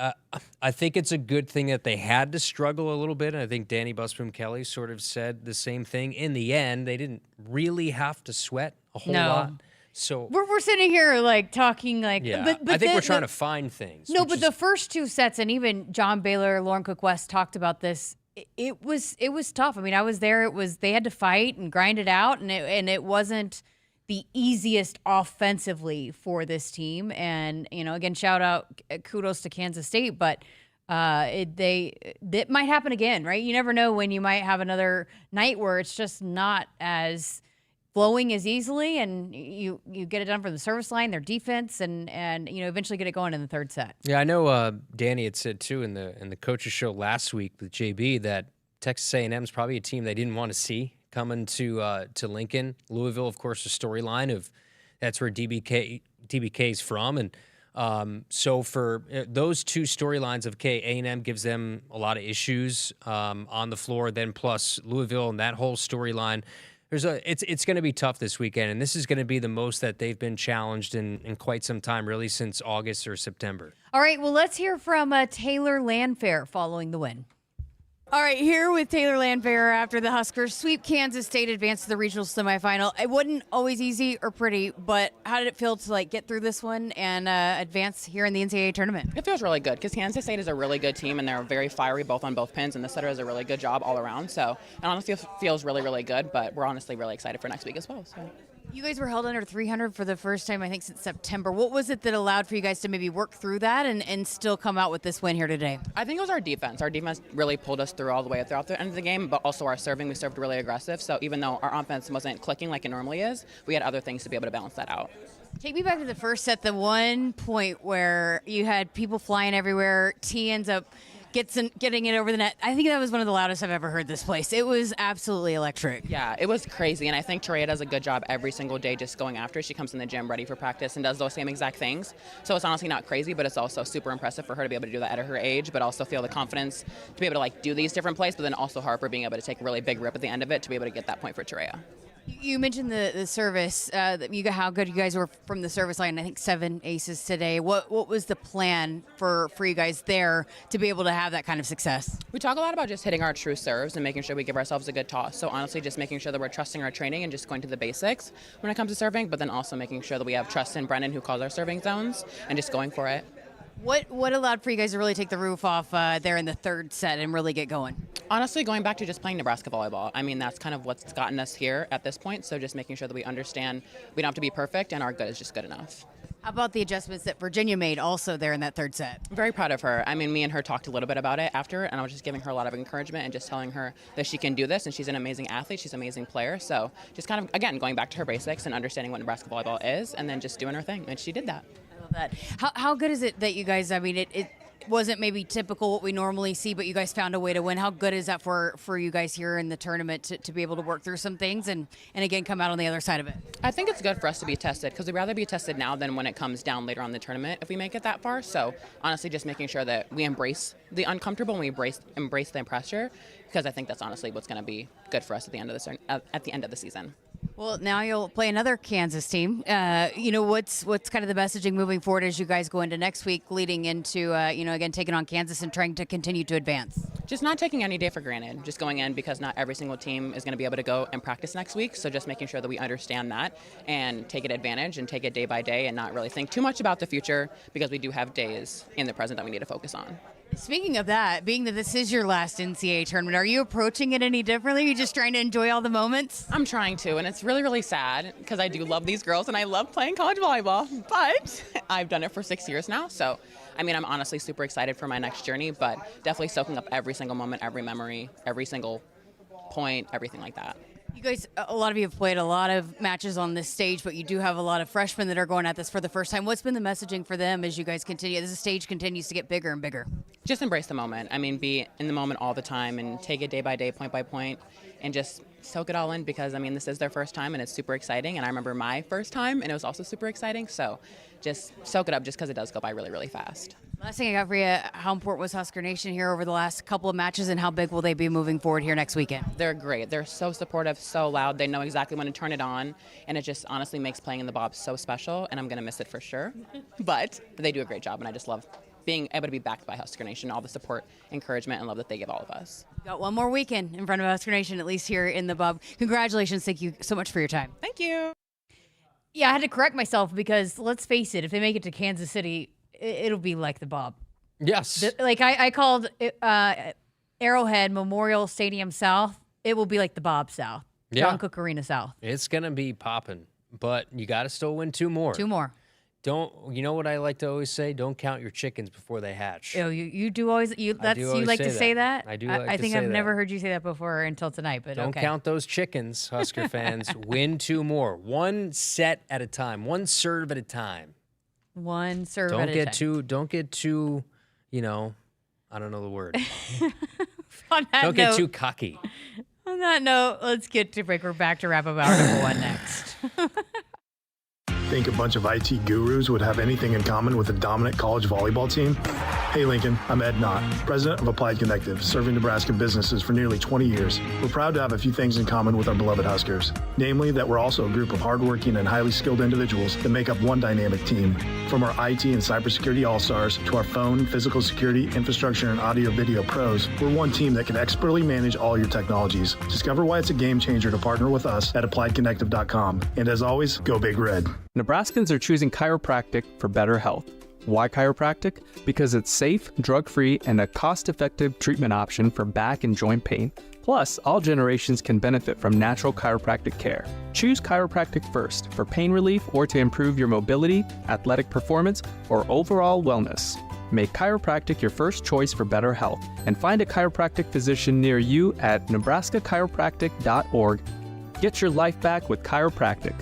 I think it's a good thing that they had to struggle a little bit. And I think Danny Busboom-Kelly sort of said the same thing. In the end, they didn't really have to sweat a whole lot. So we're sitting here like talking like, yeah. but I think we're trying to find things. No, but the first 2 sets, and even John Baylor, Lauren Cook-West talked about this. It was tough. I mean, I was there. They had to fight and grind it out, and it wasn't the easiest offensively for this team. And again, shout out, kudos to Kansas State, but it might happen again, right? You never know when you might have another night where it's just not as flowing as easily, and you get it done from the service line, their defense, and eventually get it going in the third set. Yeah, I know Danny had said too in the coaches show last week with JB that Texas A&M is probably a team they didn't want to see coming to Lincoln. Louisville, of course, the storyline of that's where DBK's from, and so for those 2 storylines of A&M gives them a lot of issues on the floor. Then plus Louisville and that whole storyline. It's going to be tough this weekend, and this is going to be the most that they've been challenged in quite some time, really since August or September. All right, well, let's hear from Taylor Landfair following the win. All right, here with Taylor Landfair after the Huskers sweep Kansas State, advance to the regional semifinal. It wasn't always easy or pretty, but how did it feel to get through this one and advance here in the NCAA tournament? It feels really good because Kansas State is a really good team and they're very fiery both on both pins, and the setter does a really good job all around. So it honestly feels really, really good, but we're honestly really excited for next week as well. So. You guys were held under 300 for the first time, I think, since September. What was it that allowed for you guys to maybe work through that and still come out with this win here today? I think it was our defense. Our defense really pulled us through all the way throughout the end of the game, but also our serving. We served really aggressive. So even though our offense wasn't clicking like it normally is, we had other things to be able to balance that out. Take me back to the first set, the one point where you had people flying everywhere. T ends up getting it over the net. I think that was one of the loudest I've ever heard this place. It was absolutely electric. Yeah, it was crazy, and I think Taria does a good job every single day just going after it. She comes in the gym ready for practice and does those same exact things. So it's honestly not crazy, but it's also super impressive for her to be able to do that at her age, but also feel the confidence to be able to do these different plays, but then also Harper being able to take a really big rip at the end of it to be able to get that point for Taria. You mentioned the service, how good you guys were from the service line. I think 7 aces today. What was the plan for you guys there to be able to have that kind of success? We talk a lot about just hitting our true serves and making sure we give ourselves a good toss. So honestly, just making sure that we're trusting our training and just going to the basics when it comes to serving, but then also making sure that we have trust in Brennan, who calls our serving zones, and just going for it. What allowed for you guys to really take the roof off there in the third set and really get going? Honestly, going back to just playing Nebraska volleyball. I mean, that's kind of what's gotten us here at this point. So just making sure that we understand we don't have to be perfect and our good is just good enough. How about the adjustments that Virginia made also there in that third set? Very proud of her. I mean, me and her talked a little bit about it after, and I was just giving her a lot of encouragement and just telling her that she can do this, and she's an amazing athlete, she's an amazing player. So just kind of, again, going back to her basics and understanding what Nebraska volleyball is, and then just doing her thing, and she did that. I love that. How good is it that you guys, I mean, it wasn't maybe typical what we normally see, but you guys found a way to win. How good is that for you guys here in the tournament to be able to work through some things and again come out on the other side of it? I think it's good for us to be tested because we'd rather be tested now than when it comes down later on in the tournament if we make it that far. So honestly, just making sure that we embrace the uncomfortable and we embrace the pressure, because I think that's honestly what's going to be good for us at the end of the season. Well, now you'll play another Kansas team. What's kind of the messaging moving forward as you guys go into next week, leading into, again, taking on Kansas and trying to continue to advance? Just not taking any day for granted, just going in because not every single team is going to be able to go and practice next week. So just making sure that we understand that and take it advantage and take it day by day and not really think too much about the future, because we do have days in the present that we need to focus on. Speaking of that, being that this is your last NCAA tournament, are you approaching it any differently? Are you just trying to enjoy all the moments? I'm trying to, and it's really, really sad because I do love these girls and I love playing college volleyball, but I've done it for 6 years now. So, I mean, I'm honestly super excited for my next journey, but definitely soaking up every single moment, every memory, every single point, everything like that. You guys, a lot of you have played a lot of matches on this stage, but you do have a lot of freshmen that are going at this for the first time. What's been the messaging for them as you guys continue, as the stage continues to get bigger and bigger? Just embrace the moment. I mean, be in the moment all the time and take it day by day, point by point, and just soak it all in, because, I mean, this is their first time and it's super exciting. And I remember my first time and it was also super exciting. So just soak it up, just because it does go by really, really fast. Last thing I got for you, how important was Husker Nation here over the last couple of matches, and how big will they be moving forward here next weekend? They're great. They're so supportive, so loud. They know exactly when to turn it on, and it just honestly makes playing in the Bob so special, and I'm going to miss it for sure. But they do a great job, and I just love being able to be backed by Husker Nation, all the support, encouragement, and love that they give all of us. Got one more weekend in front of Husker Nation, at least here in the Bob. Congratulations. Thank you so much for your time. Thank you. Yeah, I had to correct myself because, let's face it, if they make it to Kansas City, it'll be like the Bob. Yes. I called Arrowhead Memorial Stadium South. It will be like the Bob South. Yeah. John Cook Arena South. It's going to be popping, but you got to still win 2 more. 2 more. You know what I like to always say? Don't count your chickens before they hatch. Oh, you do always, you like to say that? I do like to say that. I think I've never heard you say that before until tonight, but Don't count those chickens, Husker fans. Win 2 more. 1 set at a time. 1 serve at a time. 1 serve at a time. Don't get too, I don't know the word. Don't get too cocky. On that note, let's get to break. We're back to wrap up hour number 1 next. Think a bunch of IT gurus would have anything in common with a dominant college volleyball team? Hey Lincoln, I'm Ed Knott, president of Applied Connective, serving Nebraska businesses for nearly 20 years. We're proud to have a few things in common with our beloved Huskers, namely that we're also a group of hardworking and highly skilled individuals that make up one dynamic team. From our IT and cybersecurity all-stars to our phone, physical security, infrastructure, and audio-video pros, we're one team that can expertly manage all your technologies. Discover why it's a game changer to partner with us at appliedconnective.com. And as always, go Big Red. Nebraskans are choosing chiropractic for better health. Why chiropractic? Because it's safe, drug-free, and a cost-effective treatment option for back and joint pain. Plus, all generations can benefit from natural chiropractic care. Choose chiropractic first for pain relief or to improve your mobility, athletic performance, or overall wellness. Make chiropractic your first choice for better health, and find a chiropractic physician near you at nebraskachiropractic.org. Get your life back with chiropractic.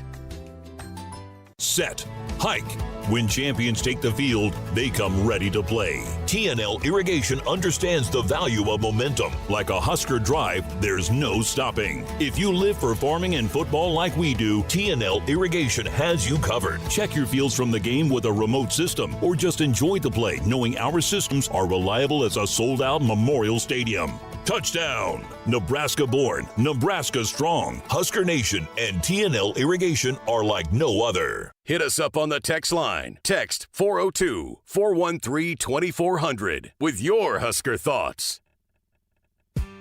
Set. Hike. When champions take the field, they come ready to play. TNL Irrigation understands the value of momentum. Like a Husker drive, there's no stopping. If you live for farming and football like we do, TNL Irrigation has you covered. Check your fields from the game with a remote system, or just enjoy the play knowing our systems are reliable as a sold-out Memorial Stadium. Touchdown! Nebraska born, Nebraska strong. Husker Nation and TNL Irrigation are like no other. Hit us up on the text line. Text 402-413-2400 with your Husker thoughts.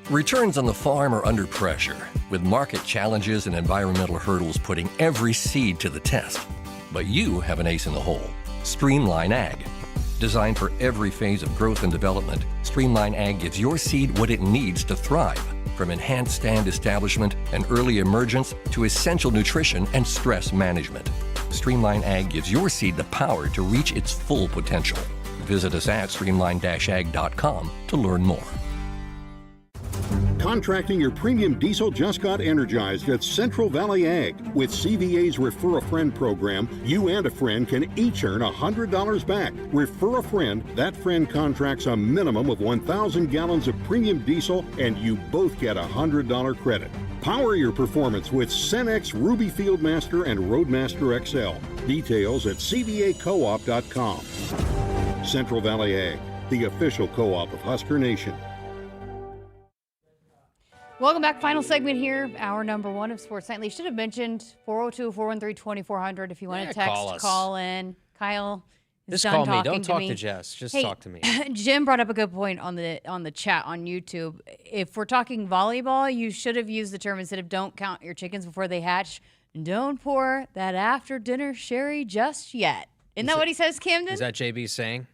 Returns on the farm are under pressure, with market challenges and environmental hurdles putting every seed to the test. But you have an ace in the hole. Streamline Ag. Designed for every phase of growth and development, Streamline Ag gives your seed what it needs to thrive, from enhanced stand establishment and early emergence to essential nutrition and stress management. Streamline Ag gives your seed the power to reach its full potential. Visit us at streamline-ag.com to learn more. Contracting your premium diesel just got energized at Central Valley Ag. With CVA's Refer a Friend program, you and a friend can each earn $100 back. Refer a friend, that friend contracts a minimum of 1,000 gallons of premium diesel, and you both get a $100 credit. Power your performance with Cenex Ruby Fieldmaster and Roadmaster XL. Details at cvacoop.com. Central Valley Ag, the official co-op of Husker Nation. Welcome back. Final segment here. Hour number 1 of Sports Nightly. Should have mentioned 402-413-2400 if you want to text, call in. Kyle is just done call me. talking Don't to talk me. to Jess. Just Hey, talk to me. Jim brought up a good point on the chat on YouTube. If we're talking volleyball, you should have used the term instead of don't count your chickens before they hatch. Don't pour that after dinner sherry just yet. Isn't that what he says, Camden? Is that JB saying?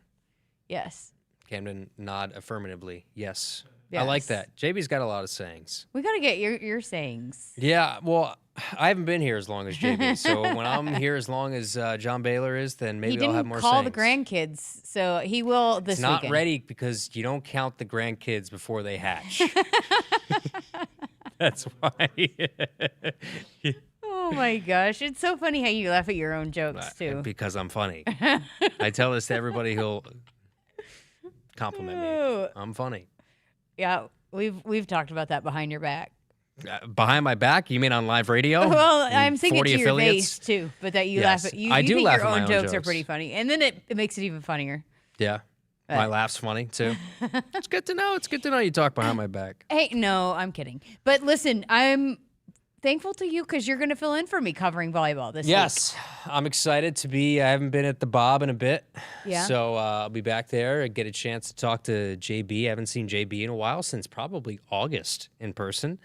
Yes. Camden nod affirmatively. Yes. Yes. I like that. JB's got a lot of sayings. We got to get your sayings. Yeah, well, I haven't been here as long as JB, so when I'm here as long as John Baylor is, then maybe I'll have more sayings. He didn't call the grandkids, so he will this weekend. It's not ready because you don't count the grandkids before they hatch. That's why. Oh my gosh, it's so funny how you laugh at your own jokes too. Because I'm funny. I tell this to everybody who'll compliment me. I'm funny. Yeah, we've talked about that behind your back. Behind my back? You mean on live radio? Well, I'm thinking to your affiliates? face too, but that you Yes. laugh at you. I You do think laugh your at my own own jokes are jokes. pretty funny, and then it makes it even funnier. Yeah. My laugh's funny too. It's good to know. It's good to know you talk behind my back. Hey, no, I'm kidding. But listen, I'm thankful to you because you're going to fill in for me covering volleyball this week. Yes, I'm excited to be. I haven't been at the Bob in a bit. Yeah. So I'll be back there and get a chance to talk to JB. I haven't seen JB in a while, since probably August in person.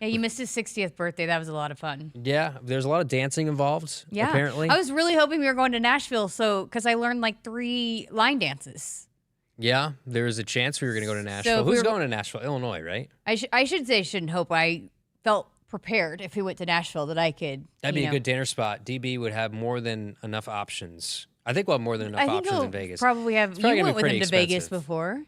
Yeah, you missed his 60th birthday. That was a lot of fun. Yeah, there's a lot of dancing involved, Yeah. apparently. I was really hoping we were going to Nashville, because I learned like 3 line dances. Yeah, there's a chance we were going to go to Nashville. Who's going to Nashville? Illinois, right? I should say shouldn't hope. I felt prepared if we went to Nashville that I could. That'd be a good dinner spot. DB would have more than enough options. I think we'll have more than enough options in Vegas. Probably have. It's You probably gonna went be with him pretty to Vegas expensive. before.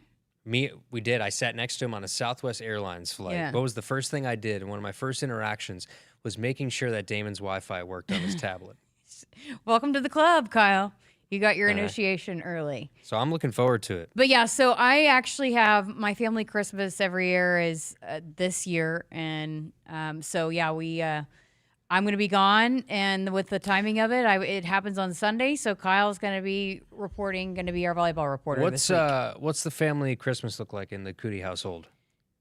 We did. I sat next to him on a Southwest Airlines flight. Yeah. What was the first thing I did? One of my first interactions was making sure that Damon's Wi-Fi worked on his tablet. Welcome to the club, Kyle. You got your initiation early. So I'm looking forward to it. But yeah, so I actually have my family Christmas every year is this year, and so yeah, I'm going to be gone, and with the timing of it, it happens on Sunday. So Kyle's going to be reporting, going to be our volleyball reporter this week. What's the family Christmas look like in the Coody household?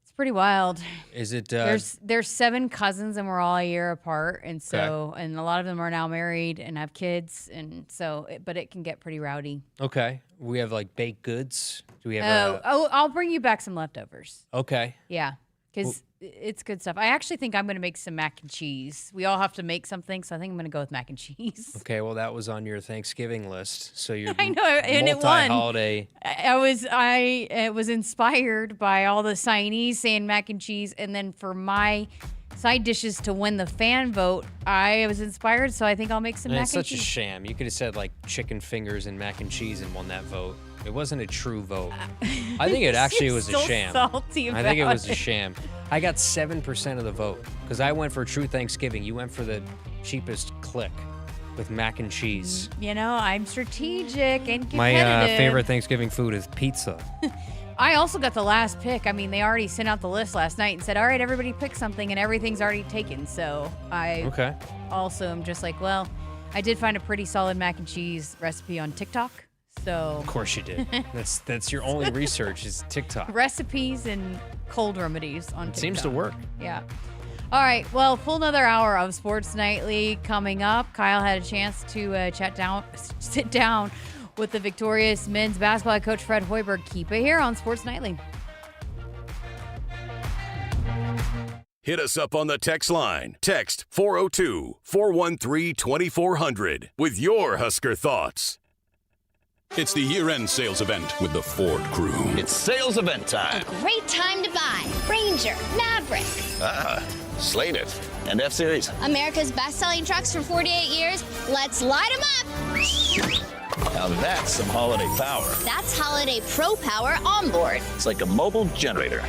It's pretty wild. Is it? There's 7 cousins, and we're all a year apart, and so and a lot of them are now married and have kids, and so but it can get pretty rowdy. Okay, we have like baked goods. Do we have? I'll bring you back some leftovers. Okay. Yeah, because it's good stuff. I actually think I'm going to make some mac and cheese. We all have to make something, so I think I'm going to go with mac and cheese. Okay, well that was on your Thanksgiving list, so you're I know, and it won. multi-holiday. I was inspired by all the signees saying mac and cheese, and then for my side dishes to win the fan vote, I was inspired, so I think I'll make some mac It's and such a cheese. sham. You could have said like chicken fingers and mac and cheese and won that vote. It wasn't a true vote. I think it actually was a so sham. salty I think it about was a sham. I got 7% of the vote because I went for True Thanksgiving. You went for the cheapest click with mac and cheese. You know, I'm strategic and competitive. My favorite Thanksgiving food is pizza. I also got the last pick. I mean, they already sent out the list last night and said, all right, everybody pick something, and everything's already taken. So I also am just like, well, I did find a pretty solid mac and cheese recipe on TikTok. So Of course you did. That's your only research is TikTok. Recipes and cold remedies on TikTok. Seems to work. Yeah. All right. Well, full another hour of Sports Nightly coming up. Kyle had a chance to sit down with the victorious men's basketball head coach Fred Hoiberg. Keep it here on Sports Nightly. Hit us up on the text line. Text 402-413-2400 with your Husker thoughts. It's the year-end sales event with the Ford crew. It's sales event time. A great time to buy. Rain Ranger, Maverick. Ah, Slated. And F-Series. America's best-selling trucks for 48 years. Let's light them up. Now that's some holiday power. That's Holiday Pro Power onboard. It's like a mobile generator.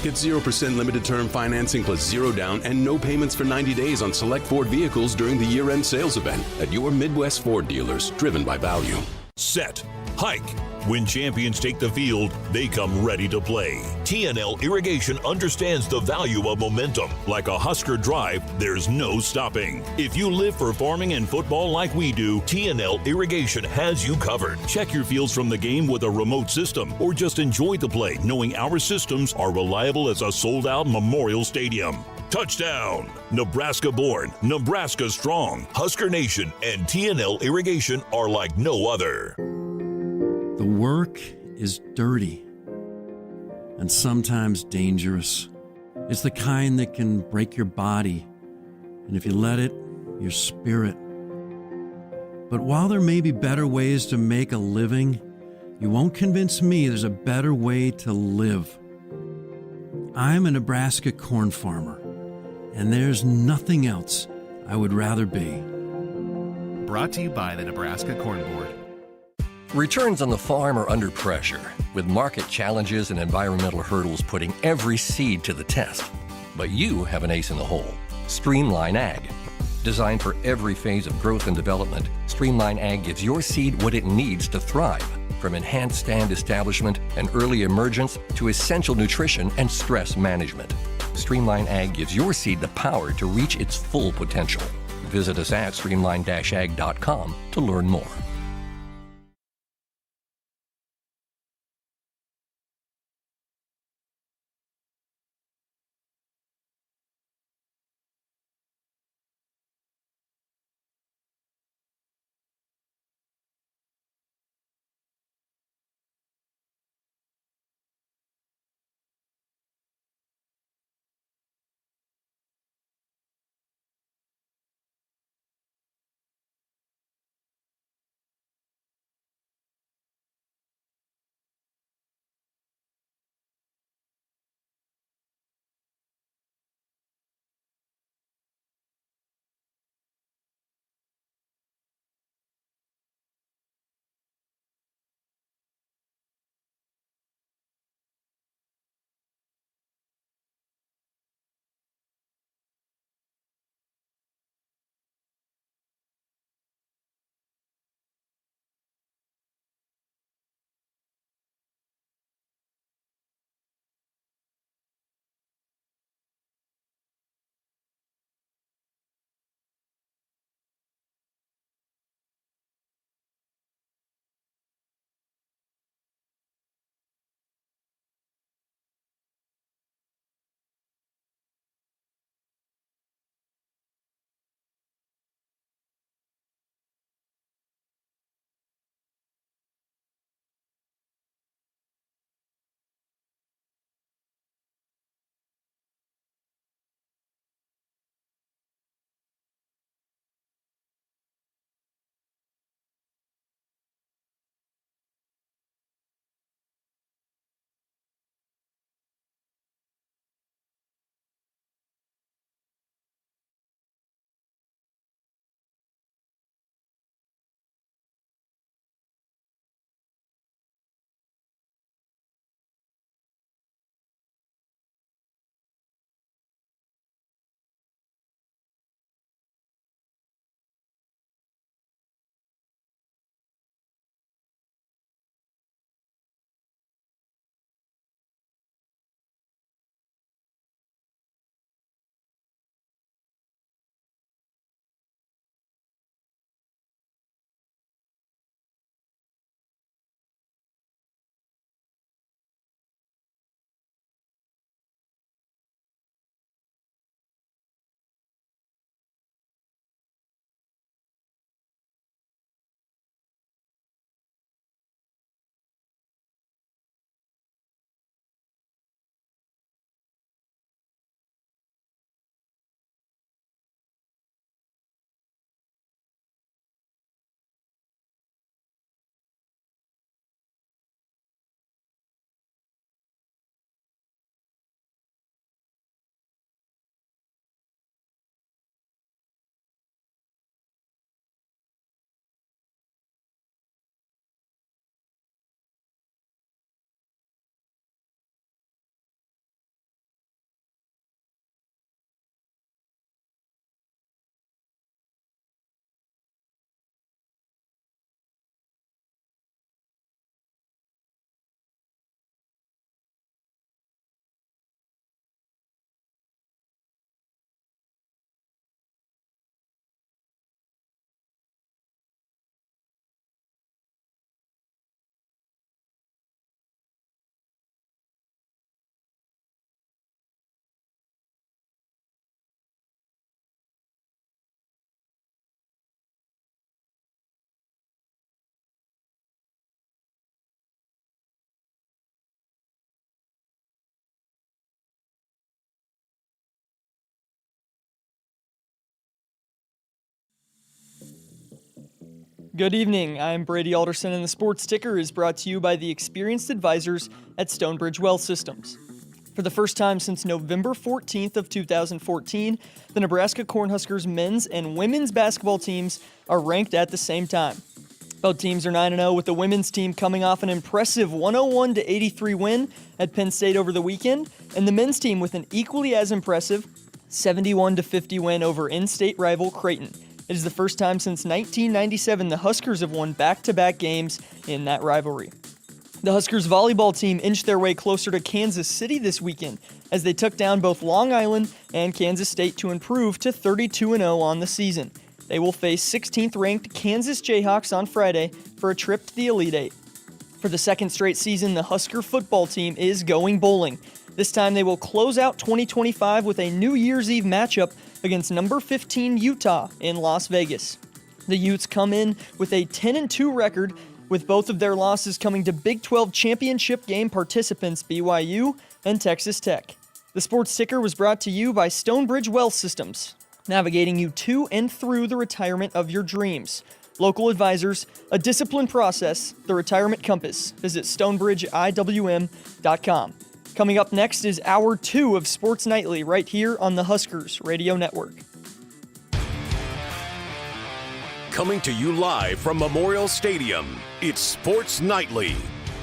Get 0% limited term financing plus zero down and no payments for 90 days on select Ford vehicles during the year-end sales event at your Midwest Ford dealers, driven by value. Set. Hike. When champions take the field, they come ready to play. TNL Irrigation understands the value of momentum. Like a Husker drive, there's no stopping. If you live for farming and football like we do, TNL Irrigation has you covered. Check your fields from the game with a remote system, or just enjoy the play knowing our systems are reliable as a sold-out Memorial Stadium. Touchdown! Nebraska born, Nebraska strong. Husker Nation and TNL Irrigation are like no other. The work is dirty and sometimes dangerous. It's the kind that can break your body, and if you let it, your spirit. But while there may be better ways to make a living, you won't convince me there's a better way to live. I'm a Nebraska corn farmer, and there's nothing else I would rather be. Brought to you by the Nebraska Corn Board. Returns on the farm are under pressure, with market challenges and environmental hurdles putting every seed to the test. But you have an ace in the hole, Streamline Ag. Designed for every phase of growth and development, Streamline Ag gives your seed what it needs to thrive, from enhanced stand establishment and early emergence to essential nutrition and stress management. Streamline Ag gives your seed the power to reach its full potential. Visit us at streamline-ag.com to learn more. Good evening. I'm Brady Alderson, and the Sports Ticker is brought to you by the experienced advisors at Stonebridge Well Systems. For the first time since November 14th of 2014, the Nebraska Cornhuskers men's and women's basketball teams are ranked at the same time. Both teams are 9-0, with the women's team coming off an impressive 101-83 win at Penn State over the weekend, and the men's team with an equally as impressive 71-50 win over in-state rival Kraton. It is the first time since 1997 the Huskers have won back-to-back games in that rivalry. The Huskers volleyball team inched their way closer to Kansas City this weekend as they took down both Long Island and Kansas State to improve to 32-0 on the season. They will face 16th-ranked Kansas Jayhawks on Friday for a trip to the Elite Eight. For the second straight season, the Husker football team is going bowling. This time they will close out 2025 with a New Year's Eve matchup against number 15 Utah in Las Vegas. The Utes come in with a 10-2 record, with both of their losses coming to Big 12 championship game participants BYU and Texas Tech. The Sports Ticker was brought to you by Stonebridge Well Systems, navigating you to and through the retirement of your dreams. Local advisors, a disciplined process, the retirement compass. Visit StonebridgeIWM.com. Coming up next is Hour 2 of Sports Nightly right here on the Huskers Radio Network. Coming to you live from Memorial Stadium, it's Sports Nightly.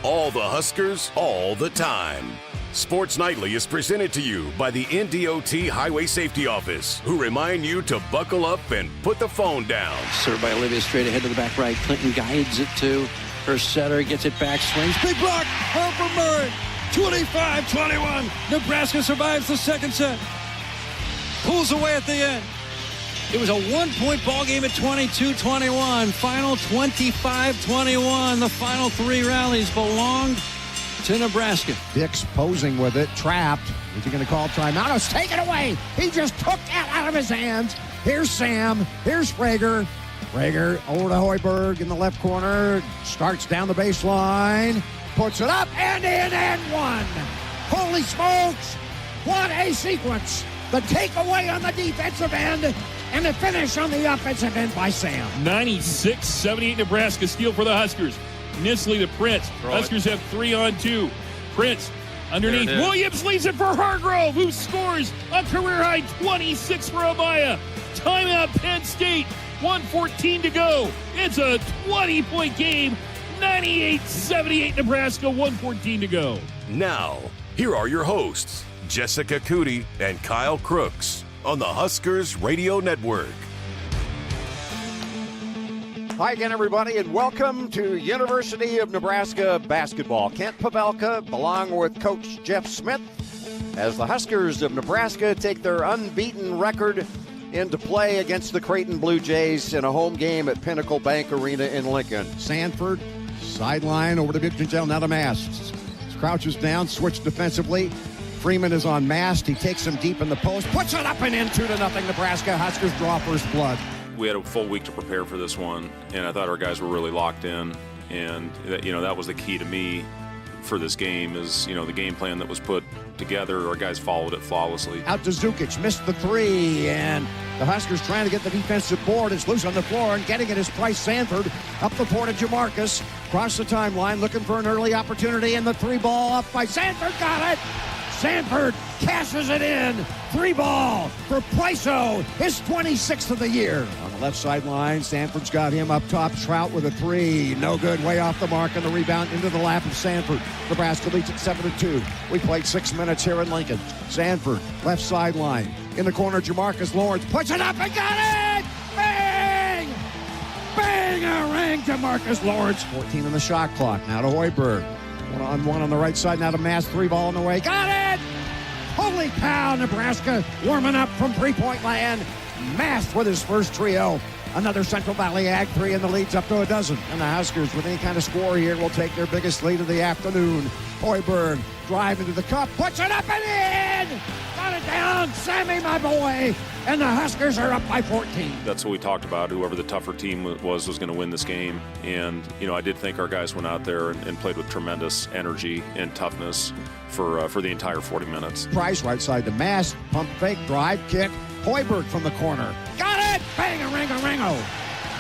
All the Huskers, all the time. Sports Nightly is presented to you by the NDOT Highway Safety Office, who remind you to buckle up and put the phone down. Served by Olivia straight ahead to the back right. Clinton guides it to her setter, gets it back, swings. Big block, Harper Murray. 25-21. Nebraska survives the second set. Pulls away at the end. It was a one-point ball game at 22-21. Final 25-21. The final three rallies belonged to Nebraska. Dix posing with it, trapped. Is he going to call timeout? Oh, it's taken away. He just took that out of his hands. Here's Sam. Here's Prager. Prager over to Hoiberg in the left corner. Starts down the baseline. Puts it up and in and one. Holy smokes. What a sequence. The takeaway on the defensive end and the finish on the offensive end by Sam. 96-78 Nebraska steal for the Huskers. Nisley to Prince. Huskers have 3-on-2. Prince underneath. Williams leaves it for Hargrove, who scores a career-high 26 for Amaya. Timeout Penn State. 1:14 to go. It's a 20-point game. 98-78 Nebraska, 1:14 to go. Now, here are your hosts, Jessica Coody and Kyle Crooks, on the Huskers Radio Network. Hi again, everybody, and welcome to University of Nebraska basketball. Kent Pavelka, along with Coach Jeff Smith, as the Huskers of Nebraska take their unbeaten record into play against the Kraton Blue Jays in a home game at Pinnacle Bank Arena in Lincoln. Sanford, sideline over to Victorville, now to Mast. Crouches down, switch defensively. Freeman is on Mast. He takes him deep in the post, puts it up and in, 2-0 Nebraska. Huskers draw first blood. We had a full week to prepare for this one, and I thought our guys were really locked in. And that was the key to me for this game is, the game plan that was put together. Our guys followed it flawlessly. Out to Zukic, missed the three, and the Huskers trying to get the defensive board. It's loose on the floor, and getting it is Price Sanford. Up the floor to Jamarcus. Across the timeline, looking for an early opportunity, and the three ball up by Sanford. Got it! Sanford cashes it in. 3-ball for Priceau, his 26th of the year. On the left sideline, Sanford's got him up top. Trout with a three. No good, way off the mark, and the rebound into the lap of Sanford. Nebraska leads at 7-2. We played 6 minutes here in Lincoln. Sanford, left sideline. In the corner, Jamarcus Lawrence puts it up and got it! Bang! Bang! A ring to Jamarcus Lawrence. 14 on the shot clock. Now to Hoiberg. 1-on-1 on the right side. Now to Mass. 3-ball on the way. Got it! Holy cow, Nebraska warming up from three-point land. Mass with his first trio. Another Central Valley Ag 3, and the lead's up to a dozen. And the Huskers, with any kind of score here, will take their biggest lead of the afternoon. Hoiberg drive into the cup, puts it up and in! Got it down, Sammy, my boy! And the Huskers are up by 14. That's what we talked about. Whoever the tougher team was going to win this game. And, I did think our guys went out there and played with tremendous energy and toughness for the entire 40 minutes. Price right side to Mass, pump fake, drive, kick. Hoiberg from the corner. Got it! Bang-a-ring-a-ringo.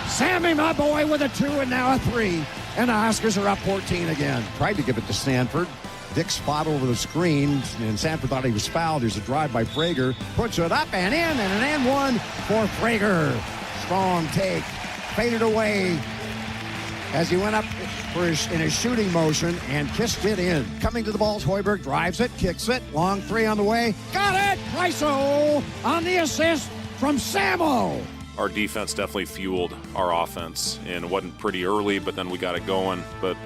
Sammy, my boy, with a 2 and now a 3. And the Huskers are up 14 again. Tried to give it to Sanford. Dick spot over the screen, and Sanford thought he was fouled. There's a drive by Frager. Puts it up and in, and an and one for Frager. Strong take. Faded away as he went up in his shooting motion and kissed it in. Coming to the ball, Hoiberg drives it, kicks it. Long 3 on the way. Got it! Priso on the assist from Samo. Our defense definitely fueled our offense, and it wasn't pretty early, but then we got it going. But,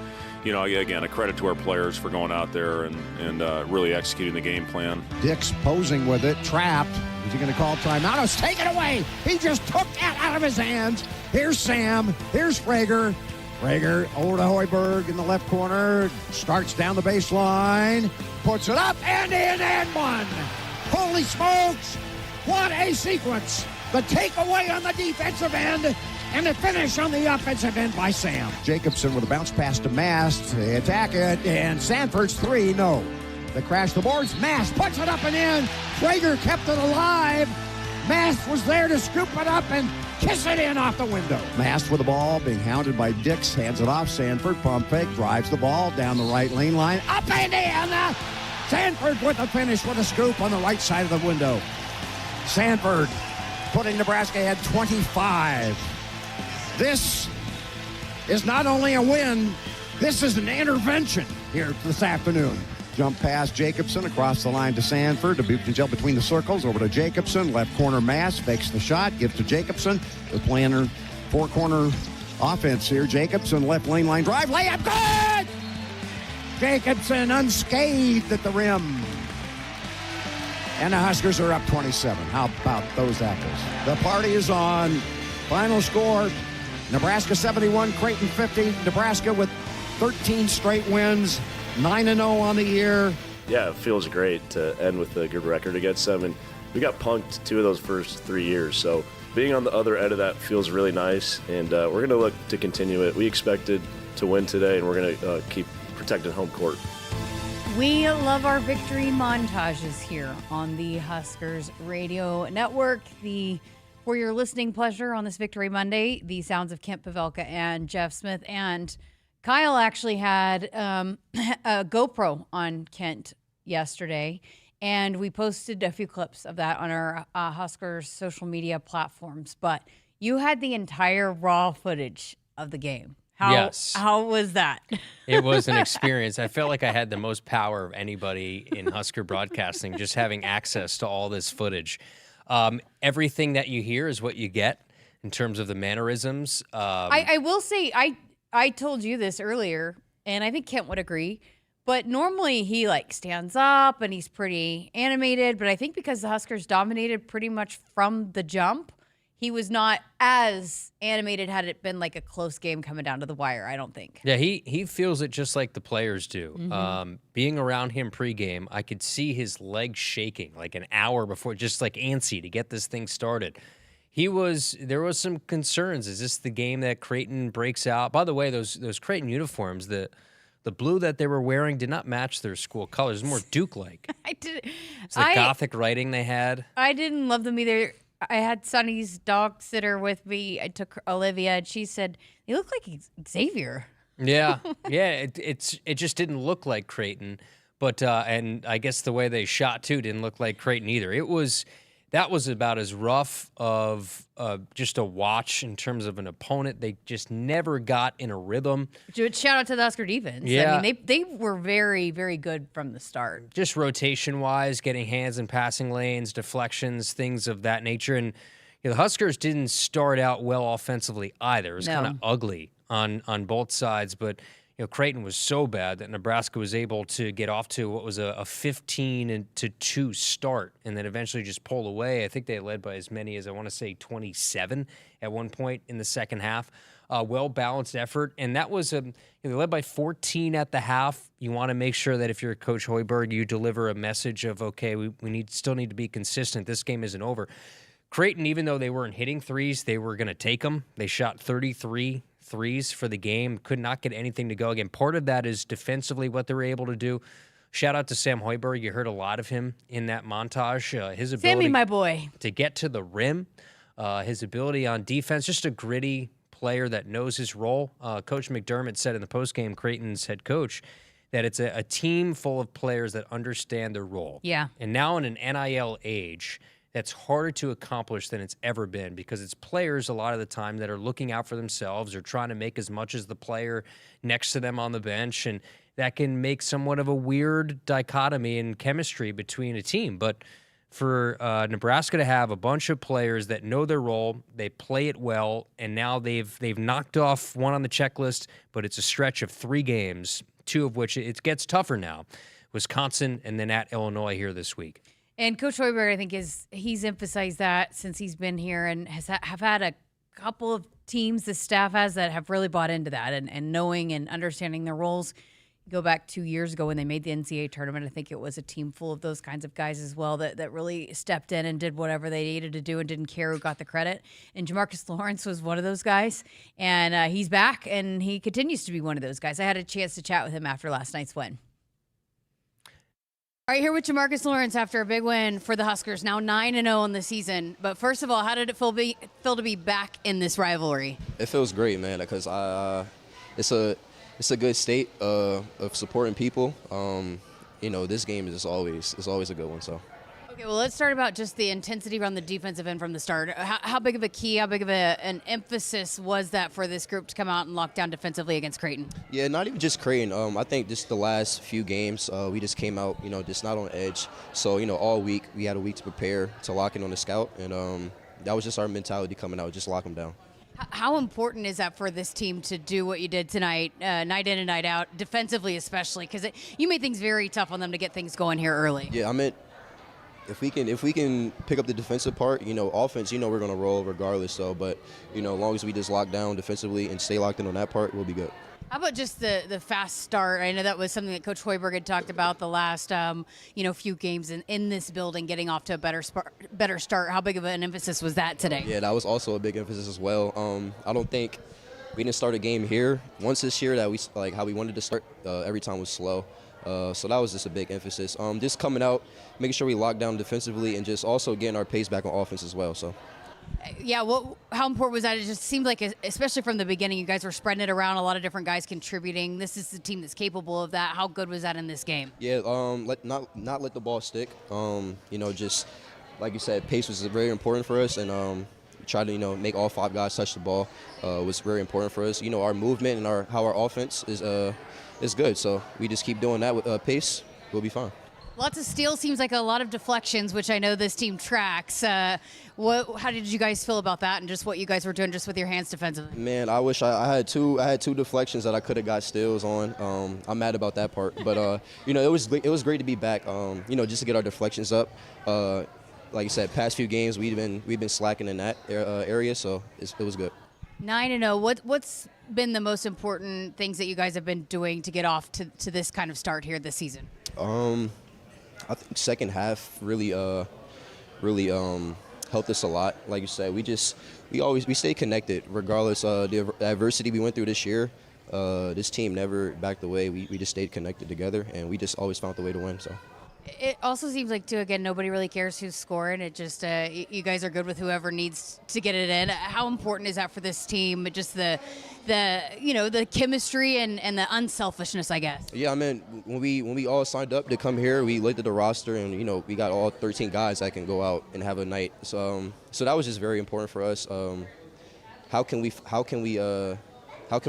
you know, again, a credit to our players for going out there and really executing the game plan. Dick's posing with it, trapped. Is he going to call timeout? It's taken away. He just took that out of his hands. Here's Sam. Here's Frager. Frager over to Hoiberg in the left corner. Starts down the baseline. Puts it up and in and one. Holy smokes. What a sequence. The takeaway on the defensive end and the finish on the offensive end by Sam. Jacobson with a bounce pass to Mast. They attack it, and Sanford's 3, no. They crash the boards. Mast puts it up and in. Frager kept it alive. Mast was there to scoop it up and kiss it in off the window. Mast with the ball, being hounded by Dix. Hands it off. Sanford, pump fake, drives the ball down the right lane line. Up and in. Sanford with the finish with a scoop on the right side of the window. Sanford putting Nebraska ahead 25. This is not only a win, this is an intervention here this afternoon. Jump pass Jacobson across the line to Sanford. DeBukingel between the circles. Over to Jacobson. Left corner Mass. Fakes the shot. Gives to Jacobson. They're playing her four-corner offense here. Jacobson left lane line drive. Layup good! Jacobson unscathed at the rim. And the Huskers are up 27. How about those apples? The party is on. Final score, Nebraska 71, Kraton 50. Nebraska with 13 straight wins, 9-0 on the year. Yeah, it feels great to end with a good record against them. And we got punked 2 of those first 3 years. So being on the other end of that feels really nice. And we're going to look to continue it. We expected to win today, and we're going to keep protecting home court. We love our victory montages here on the Huskers Radio Network. For your listening pleasure on this Victory Monday, the sounds of Kent Pavelka and Jeff Smith. And Kyle actually had a GoPro on Kent yesterday, and we posted a few clips of that on our Huskers social media platforms. But you had the entire raw footage of the game. How was that? It was an experience. I felt like I had the most power of anybody in Husker broadcasting, just having access to all this footage. Everything that you hear is what you get in terms of the mannerisms. I will say, I told you this earlier, and I think Kent would agree, but normally he stands up and he's pretty animated, but I think because the Huskers dominated pretty much from the jump, he was not as animated had it been like a close game coming down to the wire, I don't think. Yeah, he feels it just like the players do. Mm-hmm. Being around him pregame, I could see his legs shaking like an hour before, just like antsy to get this thing started. There was some concerns. Is this the game that Kraton breaks out? By the way, those Kraton uniforms, the blue that they were wearing did not match their school colors. It was more Duke-like. It's the Gothic writing they had. I didn't love them either. I had Sonny's dog sitter with me. I took Olivia, and she said, they look like Xavier. Yeah. It just didn't look like Kraton. But and I guess the way they shot, too, didn't look like Kraton either. That was about as rough of just a watch in terms of an opponent. They just never got in a rhythm. Shout out to the Husker defense. Yeah. I mean, they were very, very good from the start. Just rotation-wise, getting hands in passing lanes, deflections, things of that nature. And the Huskers didn't start out well offensively either. It was kind of ugly on both sides, but Kraton was so bad that Nebraska was able to get off to what was a 15-2 start and then eventually just pull away. I think they led by as many as, I want to say, 27 at one point in the second half. Well-balanced effort, and that was they led by 14 at the half. You want to make sure that if you're Coach Hoiberg, you deliver a message of, okay, we still need to be consistent. This game isn't over. Kraton, even though they weren't hitting threes, they were going to take them. They shot 33 threes for the game, could not get anything to go. Again, part of that is defensively what they were able to do. Shout out to Sam Hoiberg. You heard a lot of him in that montage. His ability, Sammy, my boy, to get to the rim, his ability on defense, just a gritty player that knows his role. Coach McDermott said in the postgame, Kraton's head coach, that it's a team full of players that understand their role. Yeah. And now in an NIL age, that's harder to accomplish than it's ever been because it's players a lot of the time that are looking out for themselves or trying to make as much as the player next to them on the bench, and that can make somewhat of a weird dichotomy in chemistry between a team. But for Nebraska to have a bunch of players that know their role, they play it well, and now they've knocked off one on the checklist, but it's a stretch of 3 games, 2 of which it gets tougher now. Wisconsin and then at Illinois here this week. And Coach Hoiberg, I think, he's emphasized that since he's been here and have had a couple of teams the staff has that have really bought into that and knowing and understanding their roles. Go back 2 years ago when they made the NCAA tournament. I think it was a team full of those kinds of guys as well that really stepped in and did whatever they needed to do and didn't care who got the credit. And Jamarcus Lawrence was one of those guys. And he's back, and he continues to be one of those guys. I had a chance to chat with him after last night's win. All right, here with Jamarcus Lawrence after a big win for the Huskers, now 9-0 in the season. But first of all, how did it feel to be back in this rivalry? It feels great, man, because it's a good state of supporting people. This game is always a good one. So. Okay, well, let's start about just the intensity around the defensive end from the start. How big of a key, how big of an emphasis was that for this group to come out and lock down defensively against Kraton? Yeah, not even just Kraton. I think just the last few games, we just came out, just not on edge. So, all week we had a week to prepare to lock in on the scout, and that was just our mentality coming out, just lock them down. How important is that for this team to do what you did tonight, night in and night out, defensively especially? Because you made things very tough on them to get things going here early. Yeah, I mean, if we can pick up the defensive part, offense, we're going to roll regardless. So, but as long as we just lock down defensively and stay locked in on that part, we'll be good. How about just the fast start? I know that was something that Coach Hoiberg had talked about the last, few games in this building, getting off to a better start. How big of an emphasis was that today? Yeah, that was also a big emphasis as well. I don't think we didn't start a game here once this year that we like how we wanted to start. Every time was slow. So that was just a big emphasis. Just coming out, making sure we lock down defensively, and just also getting our pace back on offense as well. So. Yeah, how important was that? It just seemed like, especially from the beginning, you guys were spreading it around, a lot of different guys contributing. This is the team that's capable of that. How good was that in this game? Yeah, not let the ball stick. Just like you said, pace was very important for us, and try to make all 5 guys touch the ball was very important for us. Our movement and how our offense is good. So we just keep doing that with pace. We'll be fine. Lots of steals, seems like a lot of deflections, which I know this team tracks. How did you guys feel about that, and just what you guys were doing just with your hands defensively? Man, I wish I had two deflections that I could have got steals on. I'm mad about that part, but it was great to be back. Just to get our deflections up. Like you said, past few games we've been slacking in that area, so it was good. 9-0. What's been the most important things that you guys have been doing to get off to this kind of start here this season? I think second half really helped us a lot. Like you said, we stay connected regardless of the adversity we went through this year. This team never backed away. We just stayed connected together, and we just always found the way to win. So. It also seems like, too, again, nobody really cares who's scoring. It just you guys are good with whoever needs to get it in. How important is that for this team? Just the chemistry and the unselfishness, I guess. Yeah, I mean, when we all signed up to come here, we looked at the roster, and we got all 13 guys that can go out and have a night. So that was just very important for us. How can we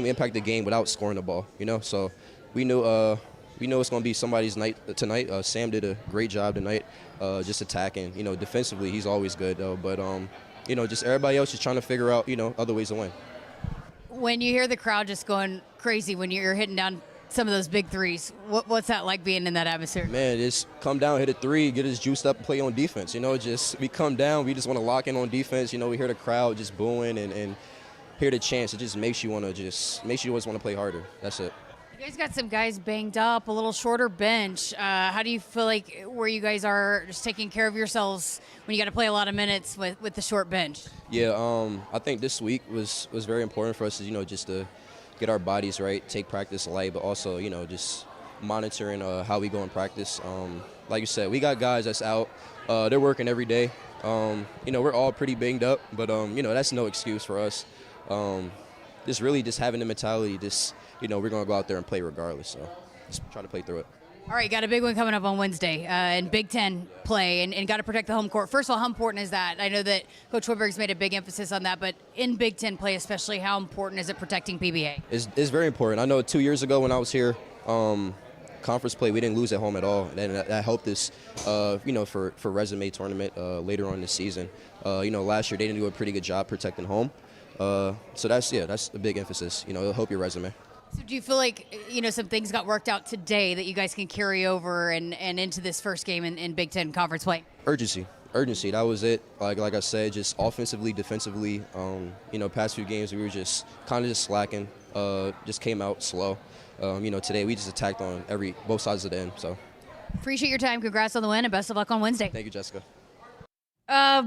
impact the game without scoring the ball? So we knew. We know it's going to be somebody's night tonight. Sam did a great job tonight, just attacking. Defensively, he's always good, though. But, just everybody else is trying to figure out, other ways to win. When you hear the crowd just going crazy when you're hitting down some of those big threes, what's that like being in that atmosphere? Man, just come down, hit a three, get us juiced up and play on defense. We come down, we just want to lock in on defense. We hear the crowd just booing and hear the chants. It just makes you always want to play harder. That's it. You guys got some guys banged up, a little shorter bench. How do you feel like where you guys are just taking care of yourselves when you got to play a lot of minutes with the short bench? Yeah, I think this week was very important for us, just to get our bodies right, take practice light, but also, just monitoring how we go in practice. Like you said, we got guys that's out. They're working every day. We're all pretty banged up, but, that's no excuse for us. just really just having the mentality, we're going to go out there and play regardless. So just try to play through it. All right, got a big one coming up on Wednesday in Big Ten play, and got to protect the home court. First of all, how important is that? I know that Coach Hoiberg's made a big emphasis on that, but in Big Ten play especially, how important is it protecting PBA? It's very important. I know 2 years ago when I was here, conference play, we didn't lose at home at all, and that helped us, for resume tournament later on this season. Last year they didn't do a pretty good job protecting home, so that's a big emphasis. It'll help your resume. So do you feel like, some things got worked out today that you guys can carry over and into this first game in Big Ten conference play? Urgency. That was it. Like I said, just offensively, defensively. Past few games we were just kind of slacking. Just came out slow. Today we just attacked on both sides of the end. So appreciate your time. Congrats on the win and best of luck on Wednesday. Thank you, Jessica.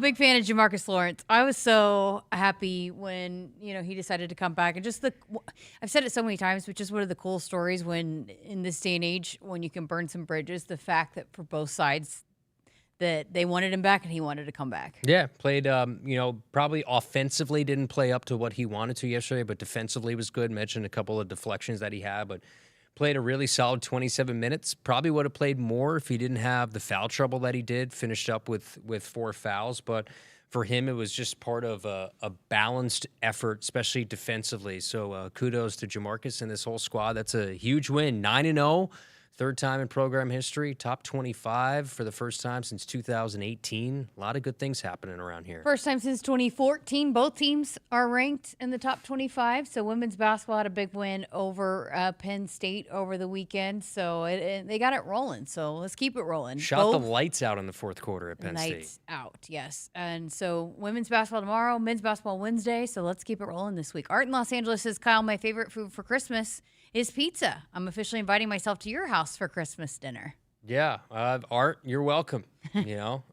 Big fan of Jamarcus Lawrence. I was so happy when, he decided to come back. And just I've said it so many times, but just one of the cool stories when, in this day and age, when you can burn some bridges, the fact that for both sides that they wanted him back and he wanted to come back. Yeah, played, probably offensively didn't play up to what he wanted to yesterday, but defensively was good. Mentioned a couple of deflections that he had, but played a really solid 27 minutes. Probably would have played more if he didn't have the foul trouble that he did. Finished up with 4 fouls. But for him, it was just part of a balanced effort, especially defensively. So kudos to Jamarcus and this whole squad. That's a huge win. 9-0. Third time in program history, top 25 for the first time since 2018. A lot of good things happening around here. First time since 2014. Both teams are ranked in the top 25. So women's basketball had a big win over Penn State over the weekend. So they got it rolling. So let's keep it rolling. Shot the lights out in the fourth quarter at Penn State. Lights out, yes. And so women's basketball tomorrow, men's basketball Wednesday. So let's keep it rolling this week. Art in Los Angeles says, Kyle, my favorite food for Christmas is pizza. I'm officially inviting myself to your house for Christmas dinner. Yeah, Art, you're welcome.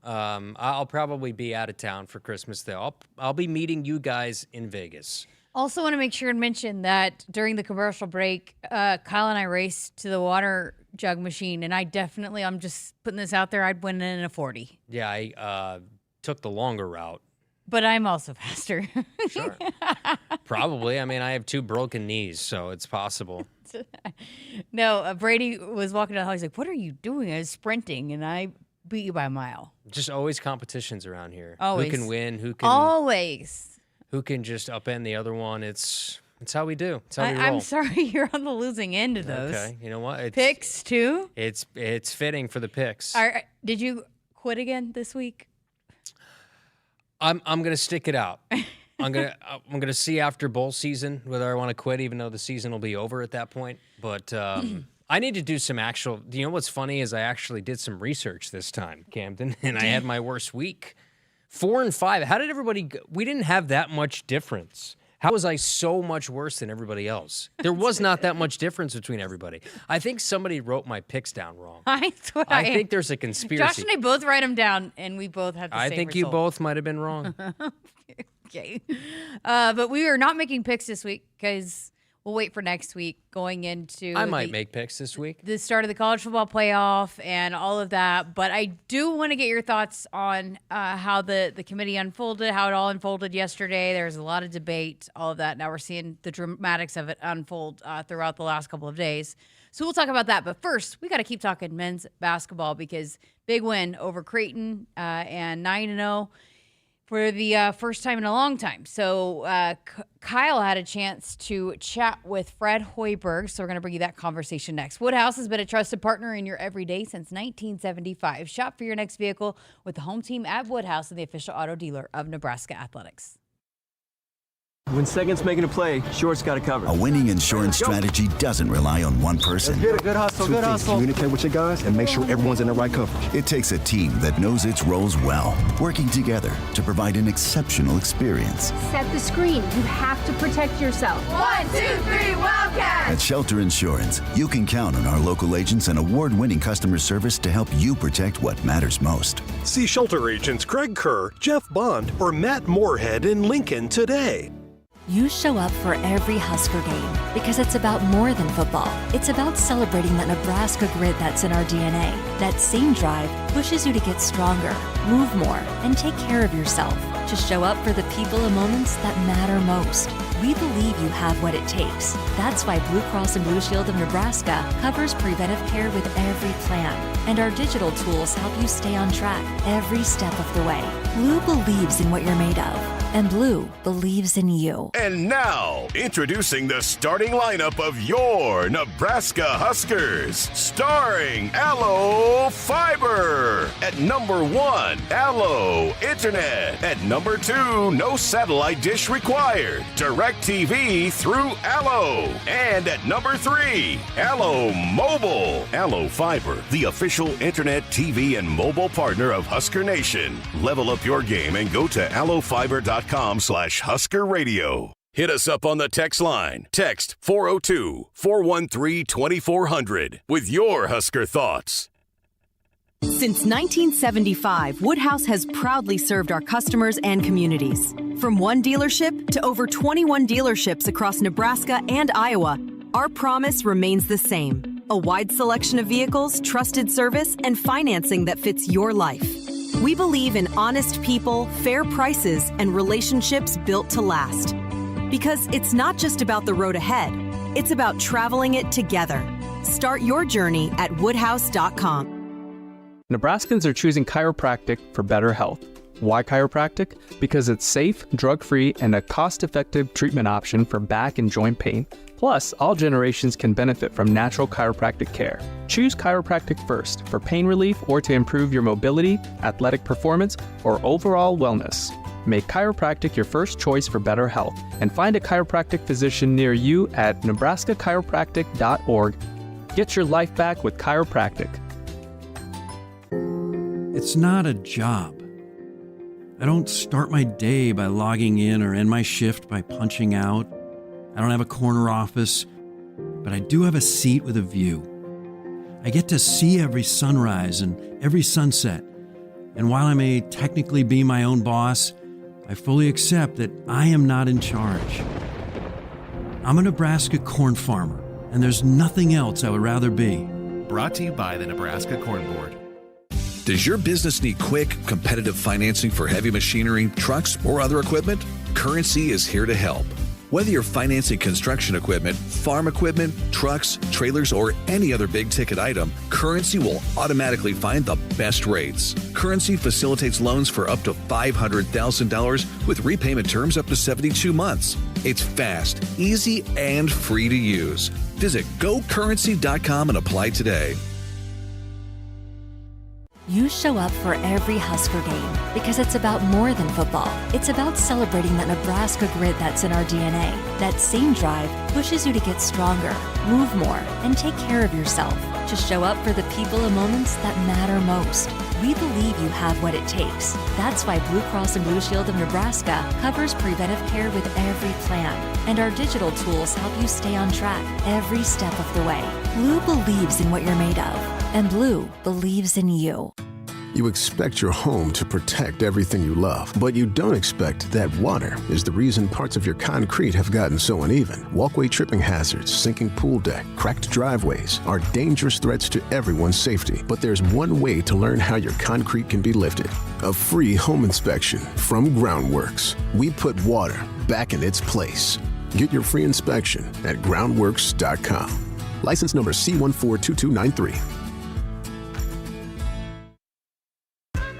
I'll probably be out of town for Christmas though. I'll be meeting you guys in Vegas. Also want to make sure and mention that during the commercial break, Kyle and I raced to the water jug machine, and I'm just putting this out there, I'd win in a 40. Yeah, I took the longer route. But I'm also faster. Sure. Probably. I mean, I have 2 broken knees, so it's possible. No, Brady was walking down the hall. He's like, what are you doing? I was sprinting, and I beat you by a mile. Just always competitions around here. Always. Who can win? Who can always? Who can just upend the other one? It's how we do. It's how we roll. I'm sorry you're on the losing end of those. Okay. You know what? Picks, too? It's fitting for the picks. Did you quit again this week? I'm gonna stick it out. I'm gonna see after bowl season whether I want to quit, even though the season will be over at that point. But I need to do some actual. You know what's funny is I actually did some research this time, Camden, and I had my worst week. 4 and 5. How did everybody? We didn't have that much difference. How was I so much worse than everybody else? There was not that much difference between everybody. I think somebody wrote my picks down wrong. I think there's a conspiracy. Josh and I both write them down, and we both had the same I think result. you both might have been wrong. Okay. But we are not making picks this week because we'll wait for next week going into I might make picks this week. The start of the college football playoff and all of that. But I do want to get your thoughts on how the committee unfolded, how it all unfolded yesterday. There was a lot of debate, all of that. Now we're seeing the dramatics of it unfold throughout the last couple of days. So we'll talk about that. But first, we got to keep talking men's basketball because big win over Kraton and 9-0. For the first time in a long time. So Kyle had a chance to chat with Fred Hoiberg, so we're going to bring you that conversation next. Woodhouse has been a trusted partner in your everyday since 1975. Shop for your next vehicle with the home team at Woodhouse and the official auto dealer of Nebraska Athletics. When Second's making a play, Short's got it covered. A winning insurance strategy doesn't rely on one person. Let's get a good hustle, good hustle. Communicate with your guys and make sure everyone's in the right coverage. It takes a team that knows its roles well, working together to provide an exceptional experience. Set the screen. You have to protect yourself. 1, 2, 3, Wildcats! At Shelter Insurance, you can count on our local agents and award-winning customer service to help you protect what matters most. See Shelter agents Craig Kerr, Jeff Bond, or Matt Moorhead in Lincoln today. You show up for every Husker game because it's about more than football. It's about celebrating that Nebraska grit that's in our DNA. That same drive pushes you to get stronger, move more, and take care of yourself. To show up for the people and moments that matter most. We believe you have what it takes. That's why Blue Cross and Blue Shield of Nebraska covers preventive care with every plan. And our digital tools help you stay on track every step of the way. Blue believes in what you're made of. And Blue believes in you. And now, introducing the starting lineup of your Nebraska Huskers. Starring Allo Fiber. At number 1, Allo Internet. At number 2, no satellite dish required. DirecTV through Allo. And at number 3, Allo Mobile. Allo Fiber, the official internet, TV, and mobile partner of Husker Nation. Level up your game and go to allofiber.com/Husker Radio. Hit us up on the text line. Text 402-413-2400 with your Husker thoughts. Since 1975, Woodhouse has proudly served our customers and communities. From one dealership to over 21 dealerships across Nebraska and Iowa, our promise remains the same. A wide selection of vehicles, trusted service, and financing that fits your life. We believe in honest people, fair prices, and relationships built to last. Because it's not just about the road ahead, it's about traveling it together. Start your journey at woodhouse.com. Nebraskans are choosing chiropractic for better health. Why chiropractic? Because it's safe, drug-free, and a cost-effective treatment option for back and joint pain. Plus, all generations can benefit from natural chiropractic care. Choose chiropractic first for pain relief or to improve your mobility, athletic performance, or overall wellness. Make chiropractic your first choice for better health and find a chiropractic physician near you at nebraskachiropractic.org. Get your life back with chiropractic. It's not a job. I don't start my day by logging in or end my shift by punching out. I don't have a corner office, but I do have a seat with a view. I get to see every sunrise and every sunset. And while I may technically be my own boss, I fully accept that I am not in charge. I'm a Nebraska corn farmer, and there's nothing else I would rather be. Brought to you by the Nebraska Corn Board. Does your business need quick, competitive financing for heavy machinery, trucks, or other equipment? Currency is here to help. Whether you're financing construction equipment, farm equipment, trucks, trailers, or any other big-ticket item, Currency will automatically find the best rates. Currency facilitates loans for up to $500,000 with repayment terms up to 72 months. It's fast, easy, and free to use. Visit gocurrency.com and apply today. You show up for every Husker game because it's about more than football. It's about celebrating that Nebraska grit that's in our DNA. That same drive pushes you to get stronger, move more, and take care of yourself. To show up for the people and moments that matter most. We believe you have what it takes. That's why Blue Cross and Blue Shield of Nebraska covers preventive care with every plan. And our digital tools help you stay on track every step of the way. Blue believes in what you're made of. And Blue believes in you. You expect your home to protect everything you love, but you don't expect that water is the reason parts of your concrete have gotten so uneven. Walkway tripping hazards, sinking pool deck, cracked driveways are dangerous threats to everyone's safety. But there's one way to learn how your concrete can be lifted. A free home inspection from Groundworks. We put water back in its place. Get your free inspection at groundworks.com. License number C142293.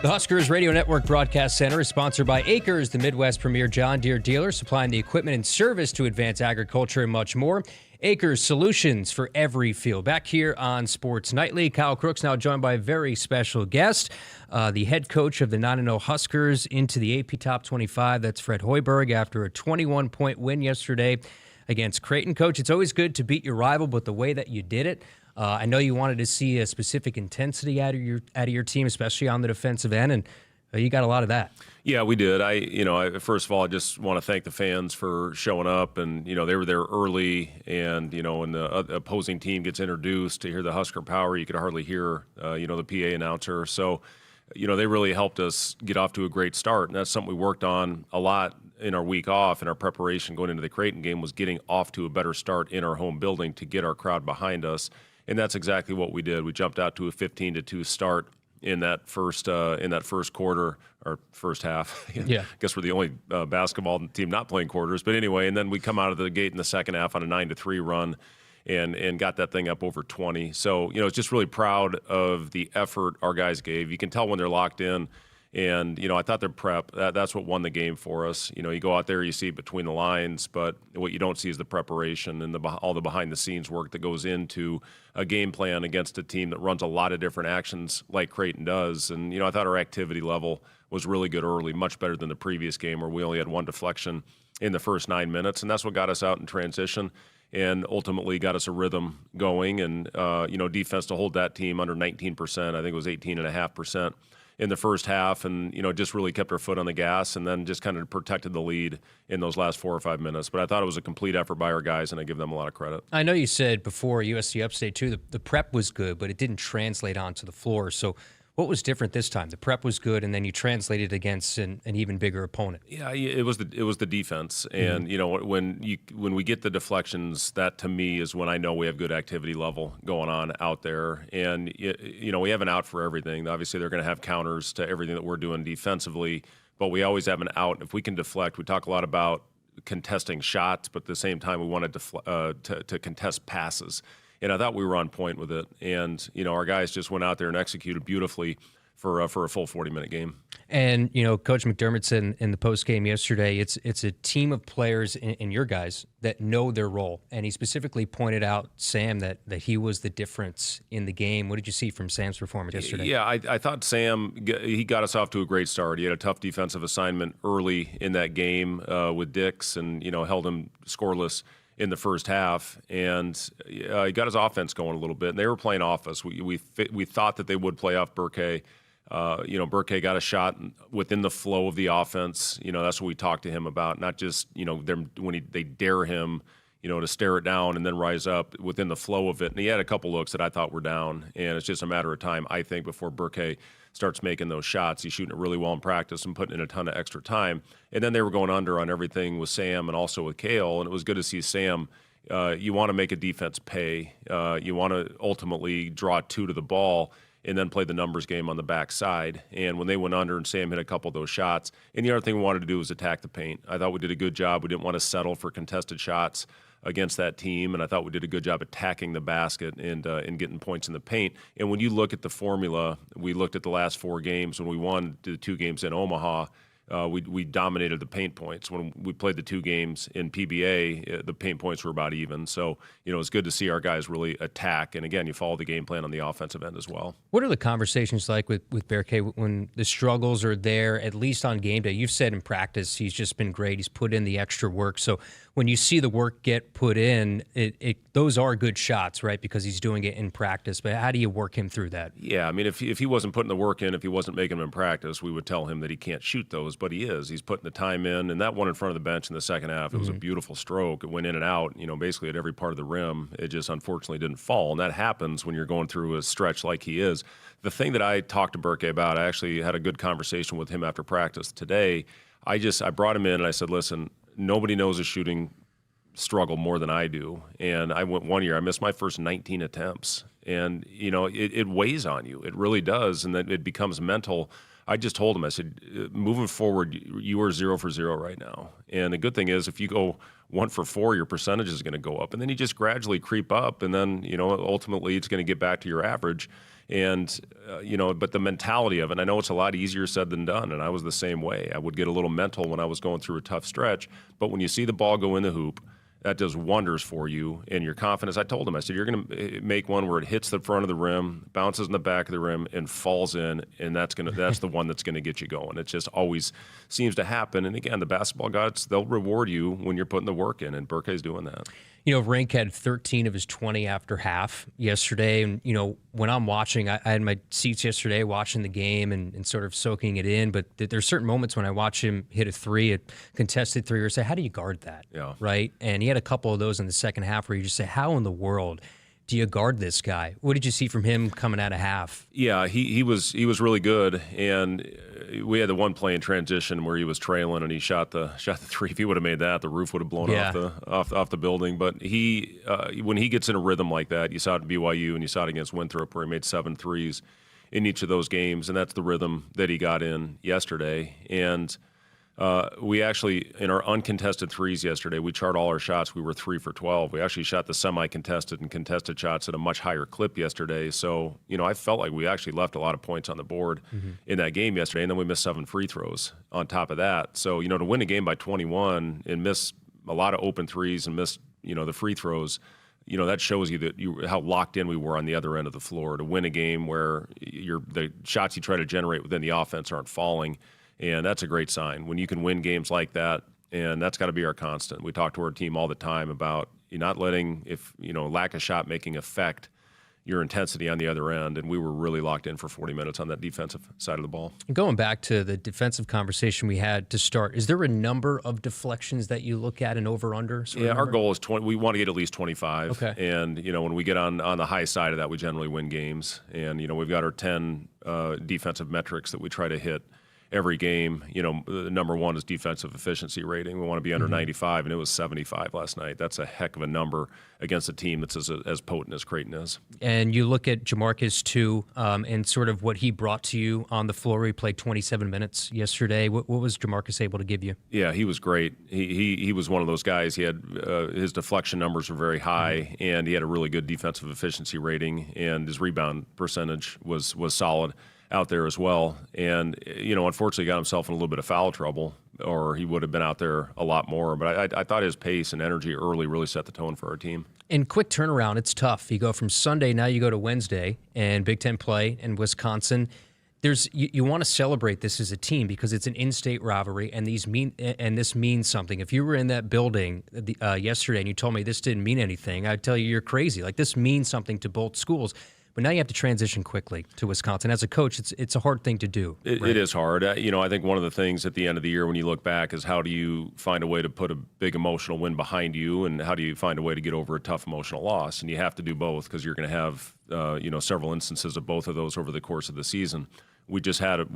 The Huskers Radio Network Broadcast Center is sponsored by Akrs, the Midwest premier John Deere dealer, supplying the equipment and service to advance agriculture and much more. Akrs, solutions for every field. Back here on Sports Nightly, Kyle Crooks now joined by a very special guest, the head coach of the 9-0 Huskers into the AP Top 25. That's Fred Hoiberg after a 21-point win yesterday against Kraton. Coach, it's always good to beat your rival, but the way that you did it, I know you wanted to see a specific intensity out of your team, especially on the defensive end, and you got a lot of that. Yeah, we did. I first of all, I just want to thank the fans for showing up, and they were there early, and when the opposing team gets introduced, to hear the Husker power, you could hardly hear the PA announcer. So, they really helped us get off to a great start, and that's something we worked on a lot in our week off and our preparation going into the Kraton game was getting off to a better start in our home building to get our crowd behind us. And that's exactly what we did. We jumped out to a 15-2 start in that first quarter or first half. Yeah. I guess we're the only basketball team not playing quarters. But anyway, and then we come out of the gate in the second half on a 9-3 run and got that thing up over 20. So, it's just really proud of the effort our guys gave. You can tell when they're locked in. And, I thought their prep, that's what won the game for us. You go out there, you see between the lines, but what you don't see is the preparation and all the behind-the-scenes work that goes into a game plan against a team that runs a lot of different actions like Kraton does. And, I thought our activity level was really good early, much better than the previous game where we only had one deflection in the first 9 minutes. And that's what got us out in transition and ultimately got us a rhythm going. And, defense to hold that team under 19%, I think it was 18.5%. in the first half and, just really kept our foot on the gas and then just kind of protected the lead in those last 4 or 5 minutes. But I thought it was a complete effort by our guys, and I give them a lot of credit. I know you said before USC Upstate, too, the prep was good, but it didn't translate onto the floor. So what was different this time? The prep was good, and then you translated against an even bigger opponent. Yeah, it was the defense, and when we get the deflections, that to me is when I know we have good activity level going on out there, and we have an out for everything. Obviously, they're going to have counters to everything that we're doing defensively, but we always have an out. If we can deflect, we talk a lot about contesting shots, but at the same time, we want to contest passes. And I thought we were on point with it. And, our guys just went out there and executed beautifully for a full 40-minute game. And, Coach McDermott said in the postgame yesterday, it's a team of players and your guys that know their role. And he specifically pointed out, Sam, that he was the difference in the game. What did you see from Sam's performance yesterday? Yeah, I thought Sam, he got us off to a great start. He had a tough defensive assignment early in that game with Dix and, held him scoreless in the first half, and he got his offense going a little bit. And they were playing off us. We thought that they would play off Burke. Burke got a shot within the flow of the offense. That's what we talked to him about, not just they dare him, to stare it down and then rise up within the flow of it. And he had a couple looks that I thought were down, and it's just a matter of time, I think, before Burke starts making those shots. He's shooting it really well in practice and putting in a ton of extra time. And then they were going under on everything with Sam and also with Kale, and it was good to see Sam. You want to make a defense pay. You want to ultimately draw two to the ball and then play the numbers game on the backside. And when they went under and Sam hit a couple of those shots, and the other thing we wanted to do was attack the paint. I thought we did a good job. We didn't want to settle for contested shots against that team, and I thought we did a good job attacking the basket and getting points in the paint. And when you look at the formula, we looked at the last 4 games. When we won the 2 games in Omaha, we dominated the paint points. When we played the 2 games in PBA, the paint points were about even. So, it's good to see our guys really attack. And again, you follow the game plan on the offensive end as well. What are the conversations like with Burke when the struggles are there, at least on game day? You've said in practice he's just been great. He's put in the extra work. So when you see the work get put in, those are good shots, right? Because he's doing it in practice. But how do you work him through that? Yeah, I mean, if he wasn't putting the work in, if he wasn't making them in practice, we would tell him that he can't shoot those. But he is. He's putting the time in. And that one in front of the bench in the second half, it was a beautiful stroke. It went in and out, basically at every part of the rim. It just unfortunately didn't fall. And that happens when you're going through a stretch like he is. The thing that I talked to Burke about, I actually had a good conversation with him after practice today. I brought him in and I said, listen, nobody knows a shooting struggle more than I do. And I went one year, I missed my first 19 attempts. And, it weighs on you. It really does. And then it becomes mental. I just told him, I said, moving forward, you are 0 for 0 right now. And the good thing is if you go 1 for 4, your percentage is going to go up. And then you just gradually creep up. And then, ultimately it's going to get back to your average. And, but the mentality of it, I know it's a lot easier said than done. And I was the same way. I would get a little mental when I was going through a tough stretch. But when you see the ball go in the hoop, that does wonders for you and your confidence. I told him, I said, you're going to make one where it hits the front of the rim, bounces in the back of the rim, and falls in, and that's the one that's going to get you going. It just always seems to happen. And again, the basketball gods, they'll reward you when you're putting the work in, and Burke's doing that. Rink had 13 of his 20 after half yesterday. And, when I'm watching, I had my seats yesterday watching the game and sort of soaking it in. But there's certain moments when I watch him hit a contested 3, or say, how do you guard that? Yeah. Right? And he had a couple of those in the second half where you just say, how in the world do you guard this guy? What did you see from him coming out of half? Yeah, he was really good, and we had the one play in transition where he was trailing and he shot the three. If he would have made that, the roof would have blown off the building. But he when he gets in a rhythm like that, you saw it at BYU and you saw it against Winthrop where he made 7 threes in each of those games, and that's the rhythm that he got in yesterday. And we actually, in our uncontested threes yesterday, we charted all our shots. We were 3 for 12. We actually shot the semi-contested and contested shots at a much higher clip yesterday. So, I felt like we actually left a lot of points on the board in that game yesterday, and then we missed 7 free throws on top of that. So, to win a game by 21 and miss a lot of open threes and miss, the free throws, that shows you how locked in we were on the other end of the floor to win a game where the shots you try to generate within the offense aren't falling. And that's a great sign when you can win games like that, and that's got to be our constant. We talk to our team all the time about not letting lack of shot making affect your intensity on the other end, and we were really locked in for 40 minutes on that defensive side of the ball. Going back to the defensive conversation we had to start, is there a number of deflections that you look at and over/under? Yeah, our goal is 20. We want to get at least 25. Okay. And, when we get on the high side of that, we generally win games. And, we've got our 10 defensive metrics that we try to hit every game. Number one is defensive efficiency rating. We want to be under 95, and it was 75 last night. That's a heck of a number against a team that's as potent as Kraton is. And you look at Jamarcus, too, and sort of what he brought to you on the floor. He played 27 minutes yesterday. What was Jamarcus able to give you? Yeah, he was great. He was one of those guys. He had his deflection numbers were very high, and he had a really good defensive efficiency rating, and his rebound percentage was solid out there as well. And, unfortunately got himself in a little bit of foul trouble, or he would have been out there a lot more. But I thought his pace and energy early really set the tone for our team. And quick turnaround, it's tough. You go from Sunday, now you go to Wednesday, and Big Ten play in Wisconsin. You want to celebrate this as a team because it's an in-state rivalry, and this means something. If you were in that building yesterday and you told me this didn't mean anything, I'd tell you you're crazy. Like, this means something to both schools. But now you have to transition quickly to Wisconsin. As a coach, it's a hard thing to do. It is hard. I think one of the things at the end of the year when you look back is how do you find a way to put a big emotional win behind you, and how do you find a way to get over a tough emotional loss? And you have to do both because you're going to have several instances of both of those over the course of the season. We just had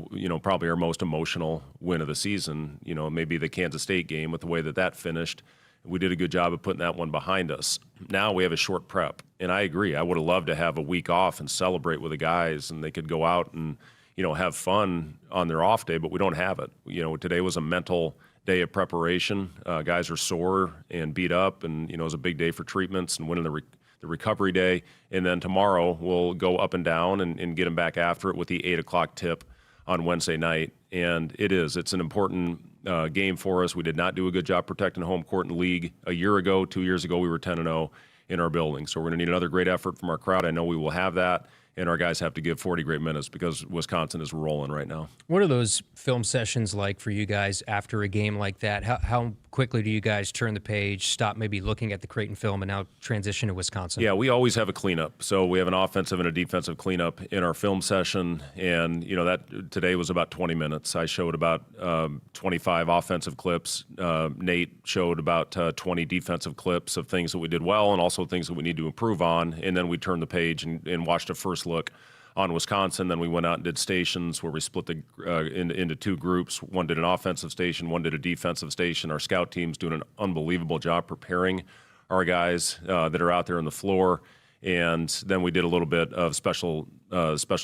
probably our most emotional win of the season. Maybe the Kansas State game with the way that finished. We did a good job of putting that one behind us. Now we have a short prep, and I agree. I would have loved to have a week off and celebrate with the guys, and they could go out and have fun on their off day, but we don't have it. Today was a mental day of preparation. Guys are sore and beat up, and it was a big day for treatments and winning the recovery day. And then tomorrow we'll go up and down and get them back after it with the 8 o'clock tip on Wednesday night. And it's an important game for us. We did not do a good job protecting home court in league a year ago. 2 years ago, we were 10-0 in our building. So we're going to need another great effort from our crowd. I know we will have that. And our guys have to give 40 great minutes because Wisconsin is rolling right now. What are those film sessions like for you guys after a game like that? How quickly do you guys turn the page, stop maybe looking at the Kraton film, and now transition to Wisconsin? Yeah, we always have a cleanup. So we have an offensive and a defensive cleanup in our film session. And, that today was about 20 minutes. I showed about 25 offensive clips. Nate showed about 20 defensive clips of things that we did well and also things that we need to improve on. And then we turned the page and watched a first look on Wisconsin. Then we went out and did stations where we split into two groups. One did an offensive station, one did a defensive station. Our scout team's doing an unbelievable job preparing our guys that are out there on the floor. And then we did a little bit of special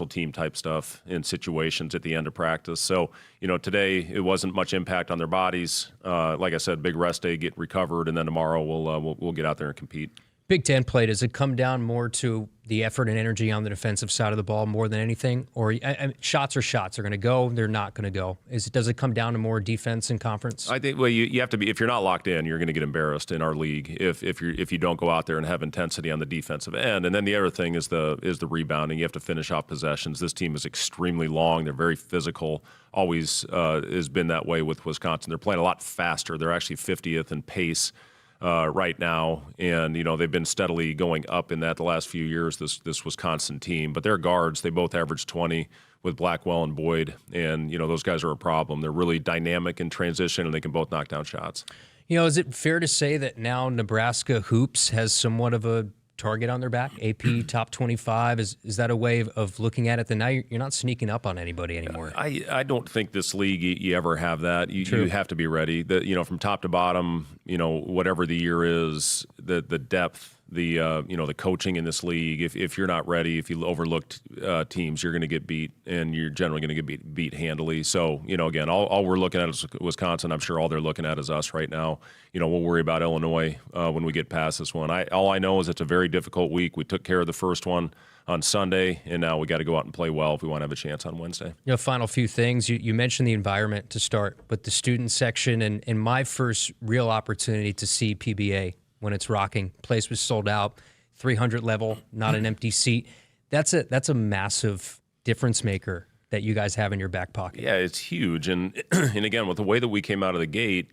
team type stuff in situations at the end of practice. So, today it wasn't much impact on their bodies. Like I said, big rest day, get recovered, and then tomorrow we'll get out there and compete. Big Ten play, does it come down more to the effort and energy on the defensive side of the ball more than anything? Or shots are shots. They're going to go, they're not going to go. Does it come down to more defense and conference? I think, you have to be, if you're not locked in, you're going to get embarrassed in our league if you don't go out there and have intensity on the defensive end. And then the other thing is the rebounding. You have to finish off possessions. This team is extremely long. They're very physical. Always has been that way with Wisconsin. They're playing a lot faster. They're actually 50th in pace right now, and they've been steadily going up in that the last few years, this Wisconsin team. But their guards, they both average 20 with Blackwell and Boyd, and those guys are a problem. They're really dynamic in transition, and they can both knock down shots. Is it fair to say that now Nebraska hoops has somewhat of a target on their back? AP top 25? Is that a way of looking at it? Then now you're not sneaking up on anybody anymore. I don't think this league you ever have that. You have to be ready. From top to bottom, whatever the year is, the depth, the coaching in this league. If you're not ready, if you overlooked teams, you're going to get beat, and you're generally going to get beat handily. So again, all we're looking at is Wisconsin. I'm sure all they're looking at is us right now. We'll worry about Illinois when we get past this one. All I know is it's a very difficult week. We took care of the first one on Sunday, and now we got to go out and play well if we want to have a chance on Wednesday. Final few things. You mentioned the environment to start with the student section, and my first real opportunity to see PBA when it's rocking. Place was sold out, 300 level, not an empty seat. That's a massive difference maker that you guys have in your back pocket. Yeah, it's huge. And again, with the way that we came out of the gate,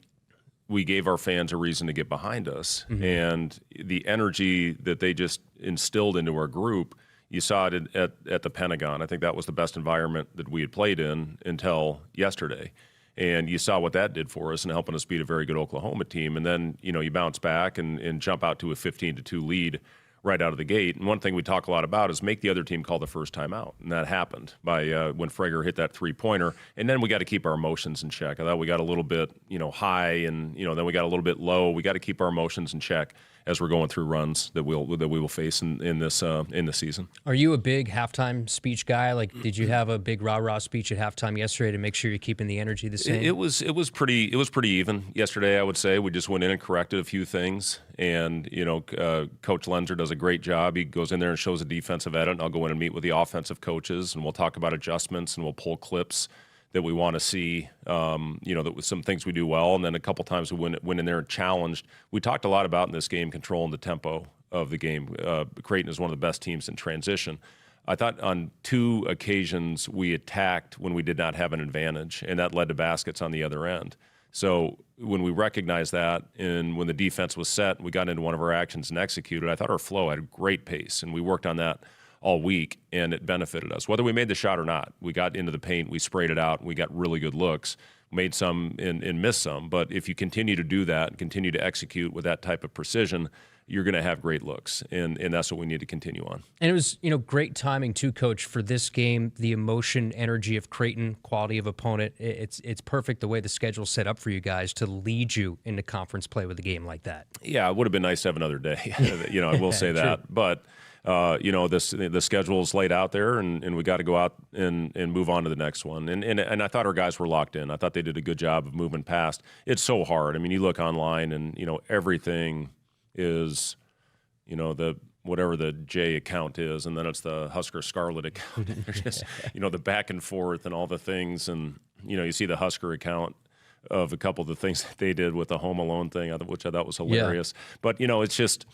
we gave our fans a reason to get behind us. Mm-hmm. And the energy that they just instilled into our group, you saw it at the Pentagon. I think that was the best environment that we had played in until yesterday. And you saw what that did for us in helping us beat a very good Oklahoma team. And then, you bounce back and jump out to a 15-2 lead right out of the gate. And one thing we talk a lot about is make the other team call the first time out. And that happened by when Frager hit that three-pointer. And then we got to keep our emotions in check. I thought we got a little bit, high, and, then we got a little bit low. We got to keep our emotions in check as we're going through runs that we will face in this season. Are you a big halftime speech guy? Like, did you have a big rah-rah speech at halftime yesterday to make sure you're keeping the energy the same? It was pretty even yesterday. I would say we just went in and corrected a few things, and Coach Lenzer does a great job. He goes in there and shows a defensive edit, and I'll go in and meet with the offensive coaches, and we'll talk about adjustments, and we'll pull clips that we want to see, that was some things we do well. And then a couple times we went in there and challenged. We talked a lot about in this game controlling the tempo of the game. Kraton is one of the best teams in transition. I thought on 2 occasions we attacked when we did not have an advantage, and that led to baskets on the other end. So when we recognized that, and when the defense was set, we got into one of our actions and executed, I thought our flow had a great pace, and we worked on that all week, and it benefited us. Whether we made the shot or not, we got into the paint, we sprayed it out, we got really good looks, made some and missed some. But if you continue to do that and continue to execute with that type of precision, you're going to have great looks, and that's what we need to continue on. And it was, great timing too, Coach, for this game. The emotion, energy of Kraton, quality of opponent. It's perfect the way the schedule's set up for you guys to lead you into conference play with a game like that. Yeah, it would have been nice to have another day. I will say that, but. The schedule's laid out there, and we got to go out and move on to the next one. And I thought our guys were locked in. I thought they did a good job of moving past. It's so hard. I mean, you look online, and everything is, whatever the J account is, and then it's the Husker Scarlet account. There's just, the back and forth and all the things, and you see the Husker account of a couple of the things that they did with the Home Alone thing, which I thought was hilarious. Yeah. But it's just.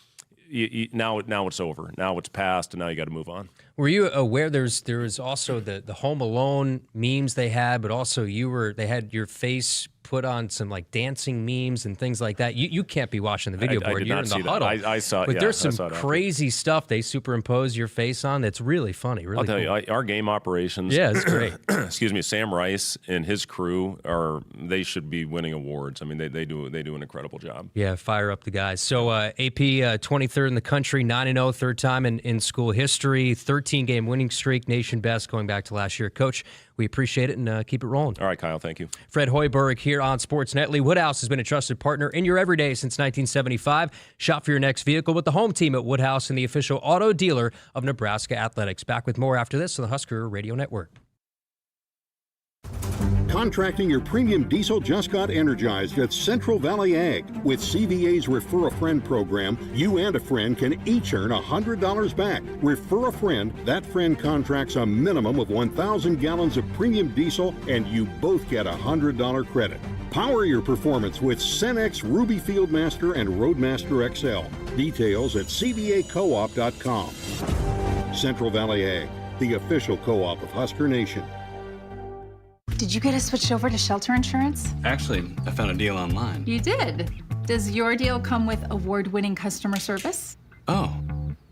Now it's over. Now it's past, and now you got to move on. Were you aware there was also the Home Alone memes they had, but also they had your face put on some like dancing memes and things like that. You can't be watching the video board. You're in the huddle. I saw it. But there's some crazy stuff they superimpose your face on that's really funny. Really, I'll tell you, our game operations. Yeah, it's great. Excuse me, Sam Rice and his crew they should be winning awards. I mean, they do an incredible job. Yeah, fire up the guys. So AP 23rd in the country, 9-0, third time in school history, 13-game winning streak, nation best going back to last year. Coach, we appreciate it, and keep it rolling. All right, Kyle, thank you. Fred Hoiberg here on Sports Nightly. Woodhouse has been a trusted partner in your everyday since 1975. Shop for your next vehicle with the home team at Woodhouse and the official auto dealer of Nebraska Athletics. Back with more after this on the Husker Radio Network. Contracting your premium diesel just got energized at Central Valley Ag. With CVA's Refer a Friend program, you and a friend can each earn $100 back. Refer a friend, that friend contracts a minimum of 1,000 gallons of premium diesel, and you both get a $100 credit. Power your performance with Cenex Ruby Fieldmaster and Roadmaster XL. Details at cvacoop.com. Central Valley Ag, the official co-op of Husker Nation. Did you get us switched over to shelter insurance? Actually, I found a deal online. You did? Does your deal come with award-winning customer service? Oh,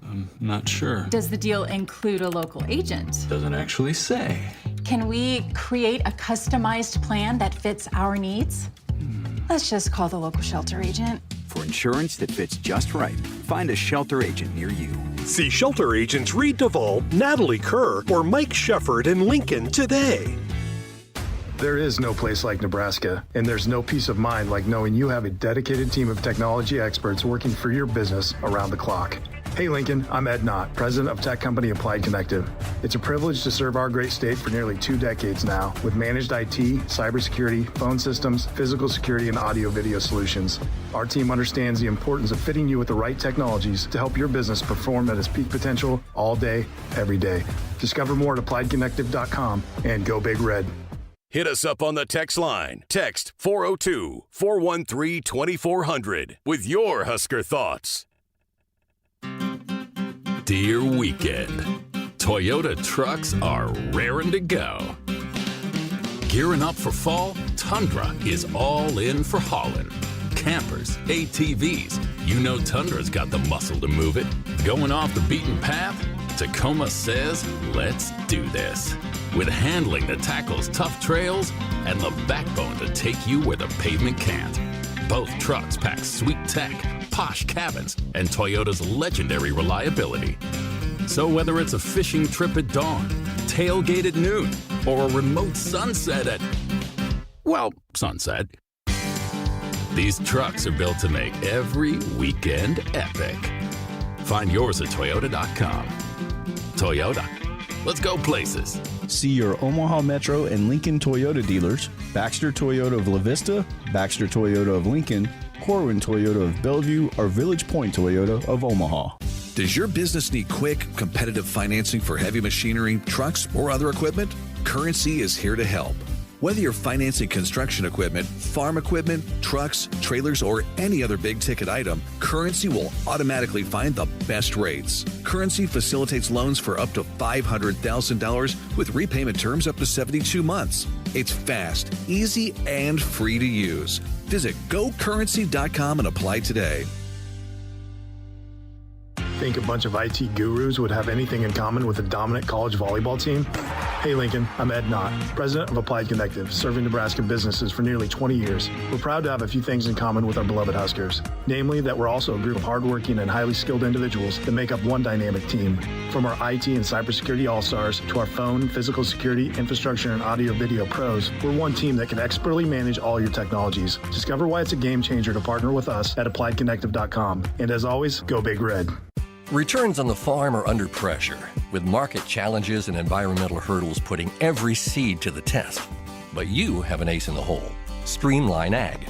I'm not sure. Does the deal include a local agent? Doesn't actually say. Can we create a customized plan that fits our needs? Let's just call the local shelter agent. for insurance that fits just right. Find a shelter agent near you. See shelter agents Reed Duvall, Natalie Kerr, or Mike Shefford in Lincoln today. There is no place like Nebraska, and there's no peace of mind like knowing you have a dedicated team of technology experts working for your business around the clock. Hey Lincoln, I'm Ed Knott, president of tech company Applied Connective. It's a privilege to serve our great state for nearly 2 decades now with managed IT, cybersecurity, phone systems, physical security, and audio-video solutions. Our team understands the importance of fitting you with the right technologies to help your business perform at its peak potential all day, every day. Discover more at appliedconnective.com and go Big Red. Hit us up on the text line. Text 402-413-2400 with your Husker thoughts. Dear weekend, Toyota trucks are raring to go. Gearing up for fall, Tundra is all in for hauling. Campers, ATVs, you know Tundra's got the muscle to move it. Going off the beaten path? Tacoma says, let's do this. With handling that tackles tough trails and the backbone to take you where the pavement can't. Both trucks pack sweet tech, posh cabins, and Toyota's legendary reliability. So whether it's a fishing trip at dawn, tailgate at noon, or a remote sunset at, well, sunset, these trucks are built to make every weekend epic. Find yours at Toyota.com. Toyota, let's go places. See your Omaha Metro and Lincoln Toyota dealers, Baxter Toyota of La Vista, Baxter Toyota of Lincoln, Corwin Toyota of Bellevue, or Village Point Toyota of Omaha. Does your business need quick, competitive financing for heavy machinery, trucks, or other equipment? Currency is here to help. Whether you're financing construction equipment, farm equipment, trucks, trailers, or any other big-ticket item, Currency will automatically find the best rates. Currency facilitates loans for up to $500,000 with repayment terms up to 72 months. It's fast, easy, and free to use. Visit GoCurrency.com and apply today. Think a bunch of IT gurus would have anything in common with a dominant college volleyball team? Hey Lincoln, I'm Ed Knott, president of Applied Connective, serving Nebraska businesses for nearly 20 years. We're proud to have a few things in common with our beloved Huskers, namely that we're also a group of hardworking and highly skilled individuals that make up one dynamic team. From our IT and cybersecurity all-stars to our phone, physical security, infrastructure, and audio-video pros, we're one team that can expertly manage all your technologies. Discover why it's a game changer to partner with us at appliedconnective.com. And as always, go Big Red. Returns on the farm are under pressure, with market challenges and environmental hurdles putting every seed to the test. But you have an ace in the hole, Streamline Ag.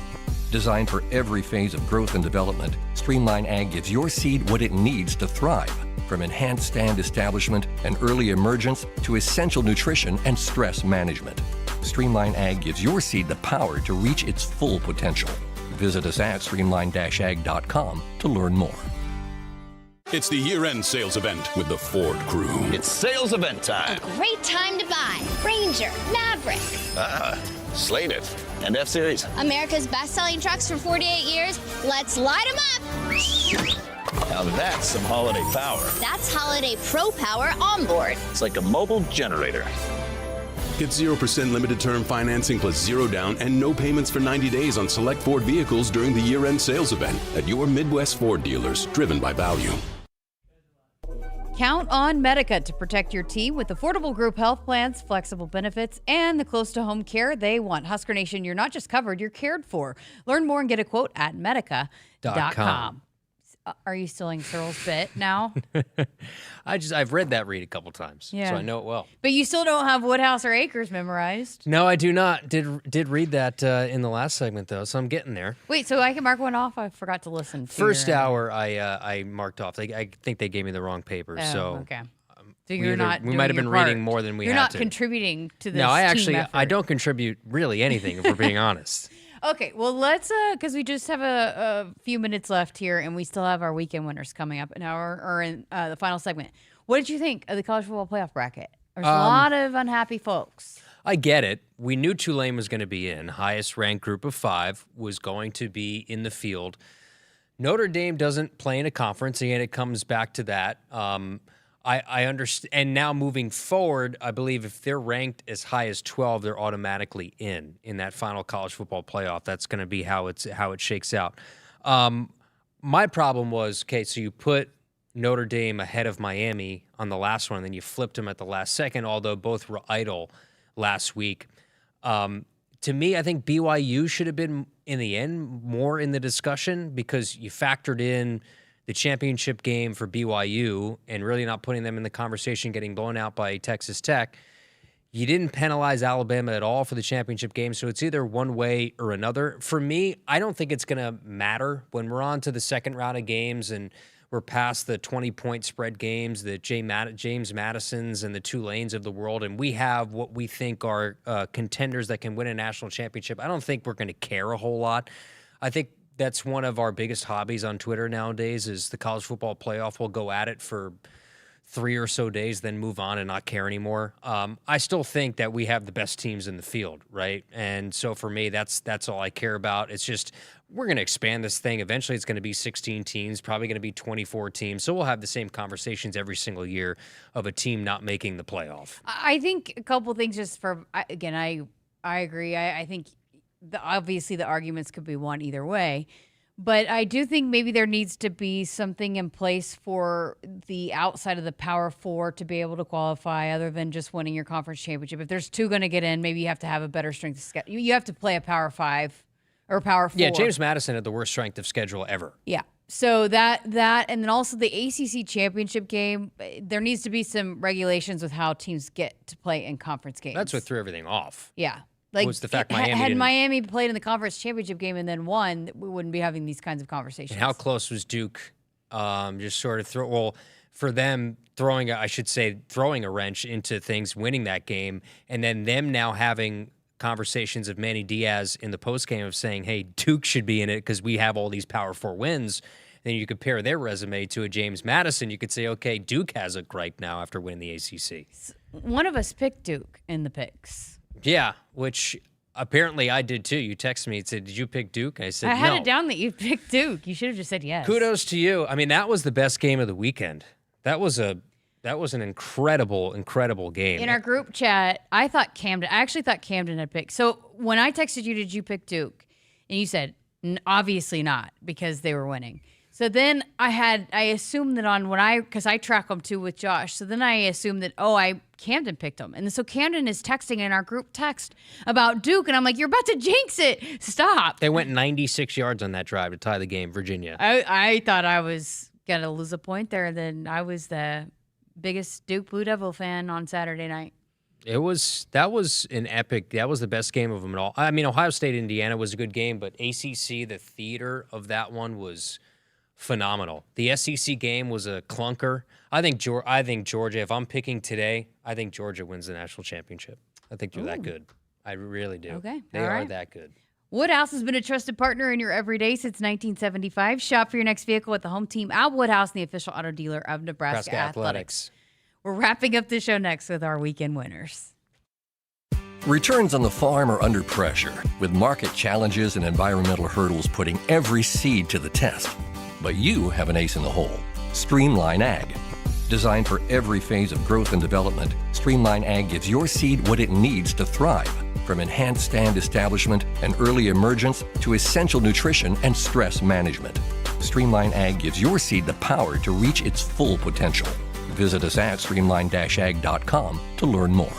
Designed for every phase of growth and development, Streamline Ag gives your seed what it needs to thrive, from enhanced stand establishment and early emergence to essential nutrition and stress management. Streamline Ag gives your seed the power to reach its full potential. Visit us at streamline-ag.com to learn more. It's the year-end sales event with the Ford crew. It's sales event time. A great time to buy Ranger, Maverick, Slate It, and F-Series. America's best-selling trucks for 48 years. Let's light them up. Now that's some holiday power. That's holiday pro power on board. It's like a mobile generator. Get 0% limited term financing plus 0 down and no payments for 90 days on select Ford vehicles during the year-end sales event at your Midwest Ford dealers, driven by value. Count on Medica to protect your team with affordable group health plans, flexible benefits, and the close-to-home care they want. Husker Nation, you're not just covered, you're cared for. Learn more and get a quote at medica.com. Are you stealing Cyril's bit now? I've read that read a couple times, so I know it well. But you still don't have Woodhouse or Akrs memorized. No, I do not. Did read that in the last segment, though, so I'm getting there. Wait, so I can mark one off? I forgot to listen to First hour, I marked off. I think they gave me the wrong paper, so... Okay. So you're not we might have been reading more than we had to. You're not contributing to this No, I don't contribute really anything, if we're being honest. Okay, well, let's, because we just have a few minutes left here, and we still have our weekend winners coming up in the final segment. What did you think of the college football playoff bracket? There's a lot of unhappy folks. I get it. We knew Tulane was going to be in. Highest ranked group of 5 was going to be in the field. Notre Dame doesn't play in a conference, and it comes back to that. I understand. And now moving forward, I believe if they're ranked as high as 12, they're automatically in that final college football playoff. That's going to be how it shakes out. My problem was, okay, so you put Notre Dame ahead of Miami on the last one, and then you flipped them at the last second, although both were idle last week. To me, I think BYU should have been, in the end, more in the discussion because you factored in the championship game for BYU and really not putting them in the conversation, getting blown out by Texas Tech. You didn't penalize Alabama at all for the championship game, so it's either one way or another. For me, I don't think it's going to matter when we're on to the second round of games and we're past the 20-point spread games, the James Madisons and the Tulanes of the world, and we have what we think are contenders that can win a national championship. I don't think we're going to care a whole lot. I think that's one of our biggest hobbies on Twitter nowadays is the college football playoff. We'll go at it for 3 or so days, then move on and not care anymore. I still think that we have the best teams in the field, right? And so for me, that's all I care about. It's just we're going to expand this thing. Eventually, it's going to be 16 teams, probably going to be 24 teams. So we'll have the same conversations every single year of a team not making the playoff. I think a couple things just for, again, I agree. I think obviously the arguments could be won either way. But I do think maybe there needs to be something in place for the outside of the Power Four to be able to qualify other than just winning your conference championship. If there's two going to get in, maybe you have to have a better strength of schedule. You have to play a Power Five or Power Four. Yeah, James Madison had the worst strength of schedule ever. Yeah. So that and then also the ACC championship game, there needs to be some regulations with how teams get to play in conference games. That's what threw everything off. Yeah. Like, was the fact Miami had didn't... Miami played in the conference championship game and then won, we wouldn't be having these kinds of conversations. And how close was Duke? Just sort of for them throwing a wrench into things, winning that game, and then them now having conversations of Manny Diaz in the postgame of saying, "Hey, Duke should be in it because we have all these Power Four wins." Then you compare their resume to a James Madison. You could say, "Okay, Duke has a gripe now after winning the ACC." One of us picked Duke in the picks. Yeah, which apparently I did too. You texted me and said, "Did you pick Duke?" I said, I had no. it down that you picked Duke. You should have just said yes. Kudos to you. I mean, that was the best game of the weekend. That was an incredible game. In our group chat, I actually thought Camden had picked. So when I texted you, did you pick Duke? And you said, obviously not, because they were winning. So then I assumed that because I track them too with Josh. So then I assumed that, Camden picked them. And so Camden is texting in our group text about Duke. And I'm like, you're about to jinx it. Stop. They went 96 yards on that drive to tie the game, Virginia. I thought I was going to lose a point there. And then I was the biggest Duke Blue Devil fan on Saturday night. That was an epic. That was the best game of them all. I mean, Ohio State, Indiana was a good game, but ACC, the theater of that one was phenomenal. The SEC game was a clunker. I think Georgia, if I'm picking today, I think Georgia wins the national championship. I think they're that good. I really do. Okay. They are that good. Woodhouse has been a trusted partner in your everyday since 1975. Shop for your next vehicle at the home team at Woodhouse, the official auto dealer of Nebraska Athletics. We're wrapping up the show next with our weekend winners. Returns on the farm are under pressure, with market challenges and environmental hurdles putting every seed to the test. But you have an ace in the hole, Streamline Ag. Designed for every phase of growth and development, Streamline Ag gives your seed what it needs to thrive, from enhanced stand establishment and early emergence to essential nutrition and stress management. Streamline Ag gives your seed the power to reach its full potential. Visit us at streamline-ag.com to learn more.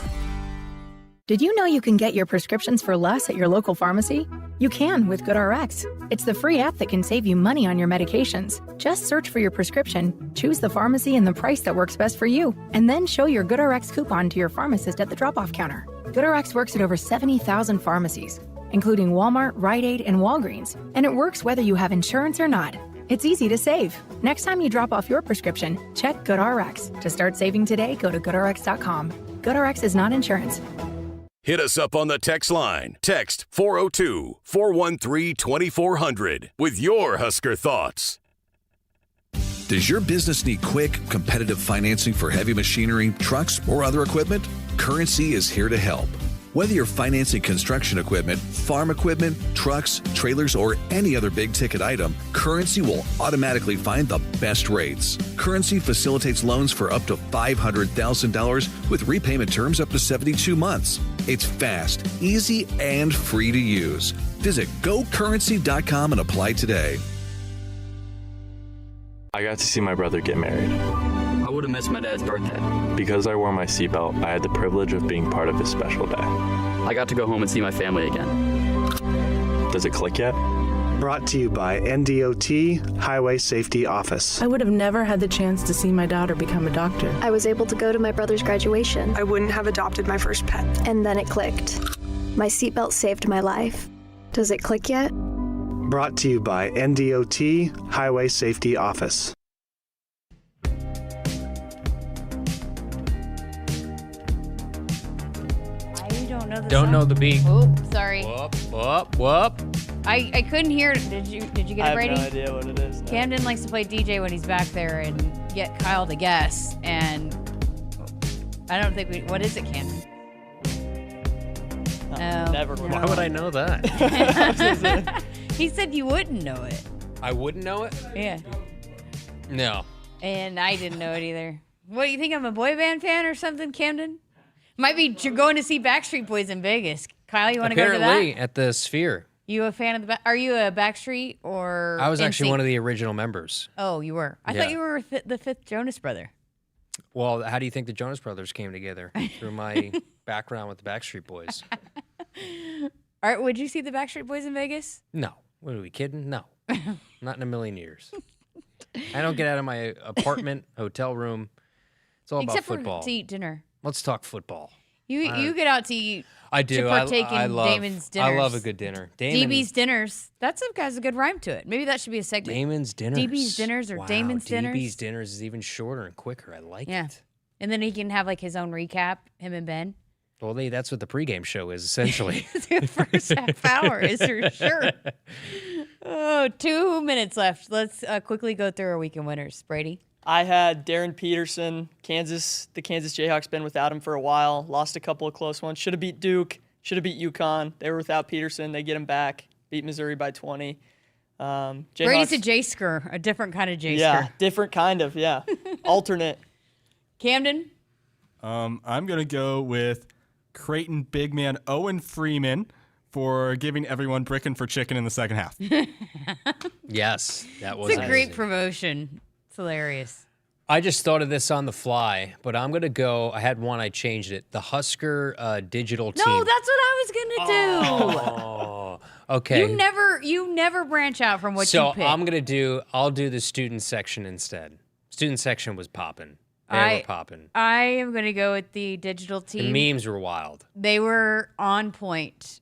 Did you know you can get your prescriptions for less at your local pharmacy? You can with GoodRx. It's the free app that can save you money on your medications. Just search for your prescription, choose the pharmacy and the price that works best for you, and then show your GoodRx coupon to your pharmacist at the drop-off counter. GoodRx works at over 70,000 pharmacies, including Walmart, Rite Aid, and Walgreens, and it works whether you have insurance or not. It's easy to save. Next time you drop off your prescription, check GoodRx. To start saving today, go to GoodRx.com. GoodRx is not insurance. Hit us up on the text line. Text 402-413-2400 with your Husker thoughts. Does your business need quick, competitive financing for heavy machinery, trucks, or other equipment? Currency is here to help. Whether you're financing construction equipment, farm equipment, trucks, trailers, or any other big-ticket item, Currency will automatically find the best rates. Currency facilitates loans for up to $500,000 with repayment terms up to 72 months. It's fast, easy, and free to use. Visit GoCurrency.com and apply today. I got to see my brother get married. I would have missed my dad's birthday. Because I wore my seatbelt, I had the privilege of being part of his special day. I got to go home and see my family again. Does it click yet? Brought to you by NDOT Highway Safety Office. I would have never had the chance to see my daughter become a doctor. I was able to go to my brother's graduation. I wouldn't have adopted my first pet. And then it clicked. My seatbelt saved my life. Does it click yet? Brought to you by NDOT Highway Safety Office. Don't know the beat. Oh, sorry. Whoop. I couldn't hear it. Did you get it, Brady? I have no idea what it is. No. Camden likes to play DJ when he's back there and get Kyle to guess. And I don't think what is it, Camden? Never. No. Why would I know that? He said you wouldn't know it. I wouldn't know it? Yeah. No. And I didn't know it either. What, you think I'm a boy band fan or something, Camden? Might be you're going to see Backstreet Boys in Vegas. Kyle, you want to go to that? Apparently, at the Sphere. You a fan of are you a Backstreet or I was actually NSYNC? one of the original members. Oh, you were? I thought you were the fifth Jonas brother. Well, how do you think the Jonas Brothers came together? Through my background with the Backstreet Boys. All right, would you see the Backstreet Boys in Vegas? No. What are we kidding? No. Not in a million years. I don't get out of my apartment, hotel room. It's all about football. Except for to eat dinner. Let's talk football. You get out to eat. I do. To partake in Damon's dinners. I love a good dinner. DB's dinners. That's a good rhyme to it. Maybe that should be a segment. Damon's dinners. DB's dinners or Damon's dinners. DB's dinners is even shorter and quicker. I like it. And then he can have like his own recap, him and Ben. Well, that's what the pregame show is, essentially. The first half hour is for sure. Oh, 2 minutes left. Let's quickly go through our weekend winners. Brady? I had Darren Peterson, the Kansas Jayhawks, been without him for a while, lost a couple of close ones. Should have beat Duke, should have beat UConn. They were without Peterson. They get him back, beat Missouri by 20. Brady's a J-sker, a different kind of J-sker. Yeah, different kind of, yeah. Alternate. Camden? I'm going to go with Kraton big man Owen Freeman for giving everyone brickin' for chicken in the second half. Yes, that was It's a great promotion. It's hilarious. I just thought of this on the fly, but I'm going to go. I had one, I changed it. The Husker digital team. No, that's what I was going to do. Oh, okay. You never branch out from what you pick. So I'll do the student section instead. Student section was popping. They were popping. I am going to go with the digital team. The memes were wild. They were on point.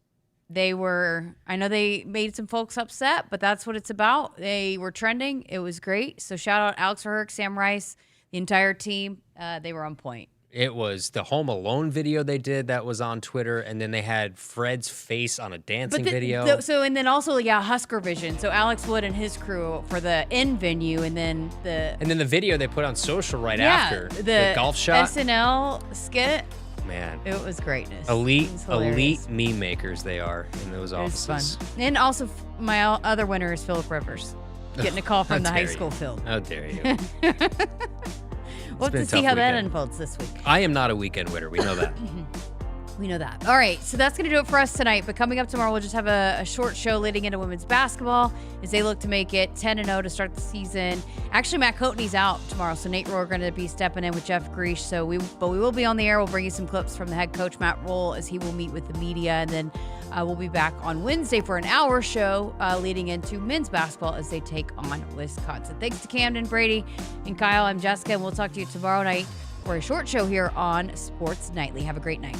I know they made some folks upset, but that's what it's about. They were trending. It was great. So shout out Akrs Broadcast, Sam Rice, the entire team. They were on point. It was the Home Alone video they did that was on Twitter, and then they had Fred's face on a dancing video. And then also, Husker Vision. So Alex Wood and his crew for the end venue, and then the video they put on social after the golf shot. SNL skit. Man, it was greatness. Elite meme makers they are in those offices. It was fun. And also, my other winner is Phillip Rivers, getting a call from the high school field. How dare you? We'll have to see how that unfolds this week. I am not a weekend winner. We know that. We know that. All right, so that's going to do it for us tonight. But coming up tomorrow, we'll just have a short show leading into women's basketball as they look to make it 10-0 to start the season. Actually, Matt Coatney's out tomorrow, so Nate Rohr going to be stepping in with Jeff Greesh. But we will be on the air. We'll bring you some clips from the head coach, Matt Roll, as he will meet with the media. And then we'll be back on Wednesday for an hour show leading into men's basketball as they take on Wisconsin. Thanks to Camden, Brady, and Kyle. I'm Jessica, and we'll talk to you tomorrow night for a short show here on Sports Nightly. Have a great night.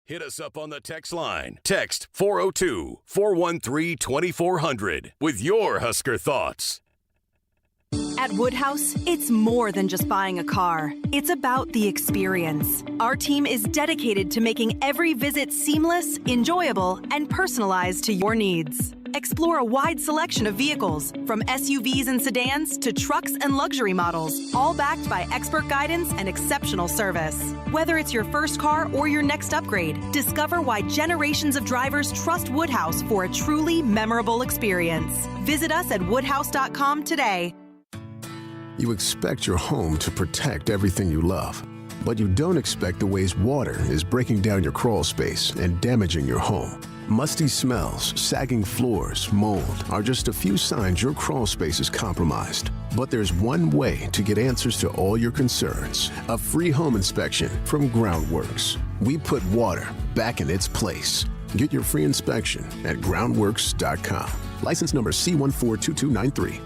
Hit us up on the text line. Text 402-413-2400 with your Husker thoughts. At Woodhouse, it's more than just buying a car. It's about the experience. Our team is dedicated to making every visit seamless, enjoyable, and personalized to your needs. Explore a wide selection of vehicles, from SUVs and sedans to trucks and luxury models, all backed by expert guidance and exceptional service. Whether it's your first car or your next upgrade, discover why generations of drivers trust Woodhouse for a truly memorable experience. Visit us at woodhouse.com today. You expect your home to protect everything you love, but you don't expect the ways water is breaking down your crawl space and damaging your home. Musty smells, sagging floors, mold are just a few signs your crawl space is compromised. But there's one way to get answers to all your concerns. A free home inspection from Groundworks. We put water back in its place. Get your free inspection at groundworks.com. License number C142293.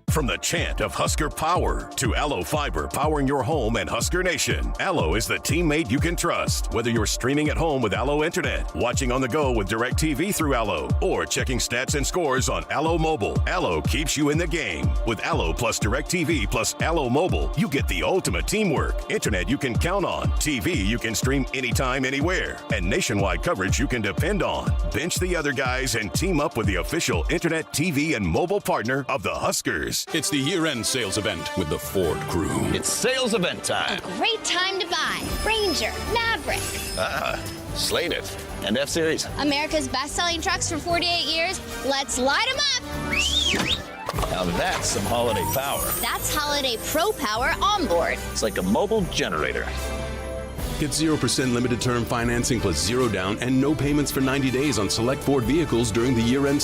From the chant of Husker power to Allo Fiber powering your home and Husker Nation, Allo is the teammate you can trust. Whether you're streaming at home with Allo Internet, watching on the go with DirecTV through Allo, or checking stats and scores on Allo Mobile, Allo keeps you in the game. With Allo plus DirecTV plus Allo Mobile, you get the ultimate teamwork. Internet you can count on, TV you can stream anytime, anywhere, and nationwide coverage you can depend on. Bench the other guys and team up with the official Internet, TV, and mobile partner of the Huskers. It's the year-end sales event with the Ford crew. It's sales event time. A great time to buy Ranger, Maverick. Slate It, and F-Series. America's best-selling trucks for 48 years. Let's light them up. Now that's some holiday power. That's Holiday Pro Power onboard. It's like a mobile generator. Get 0% limited term financing plus zero down and no payments for 90 days on select Ford vehicles during the year-end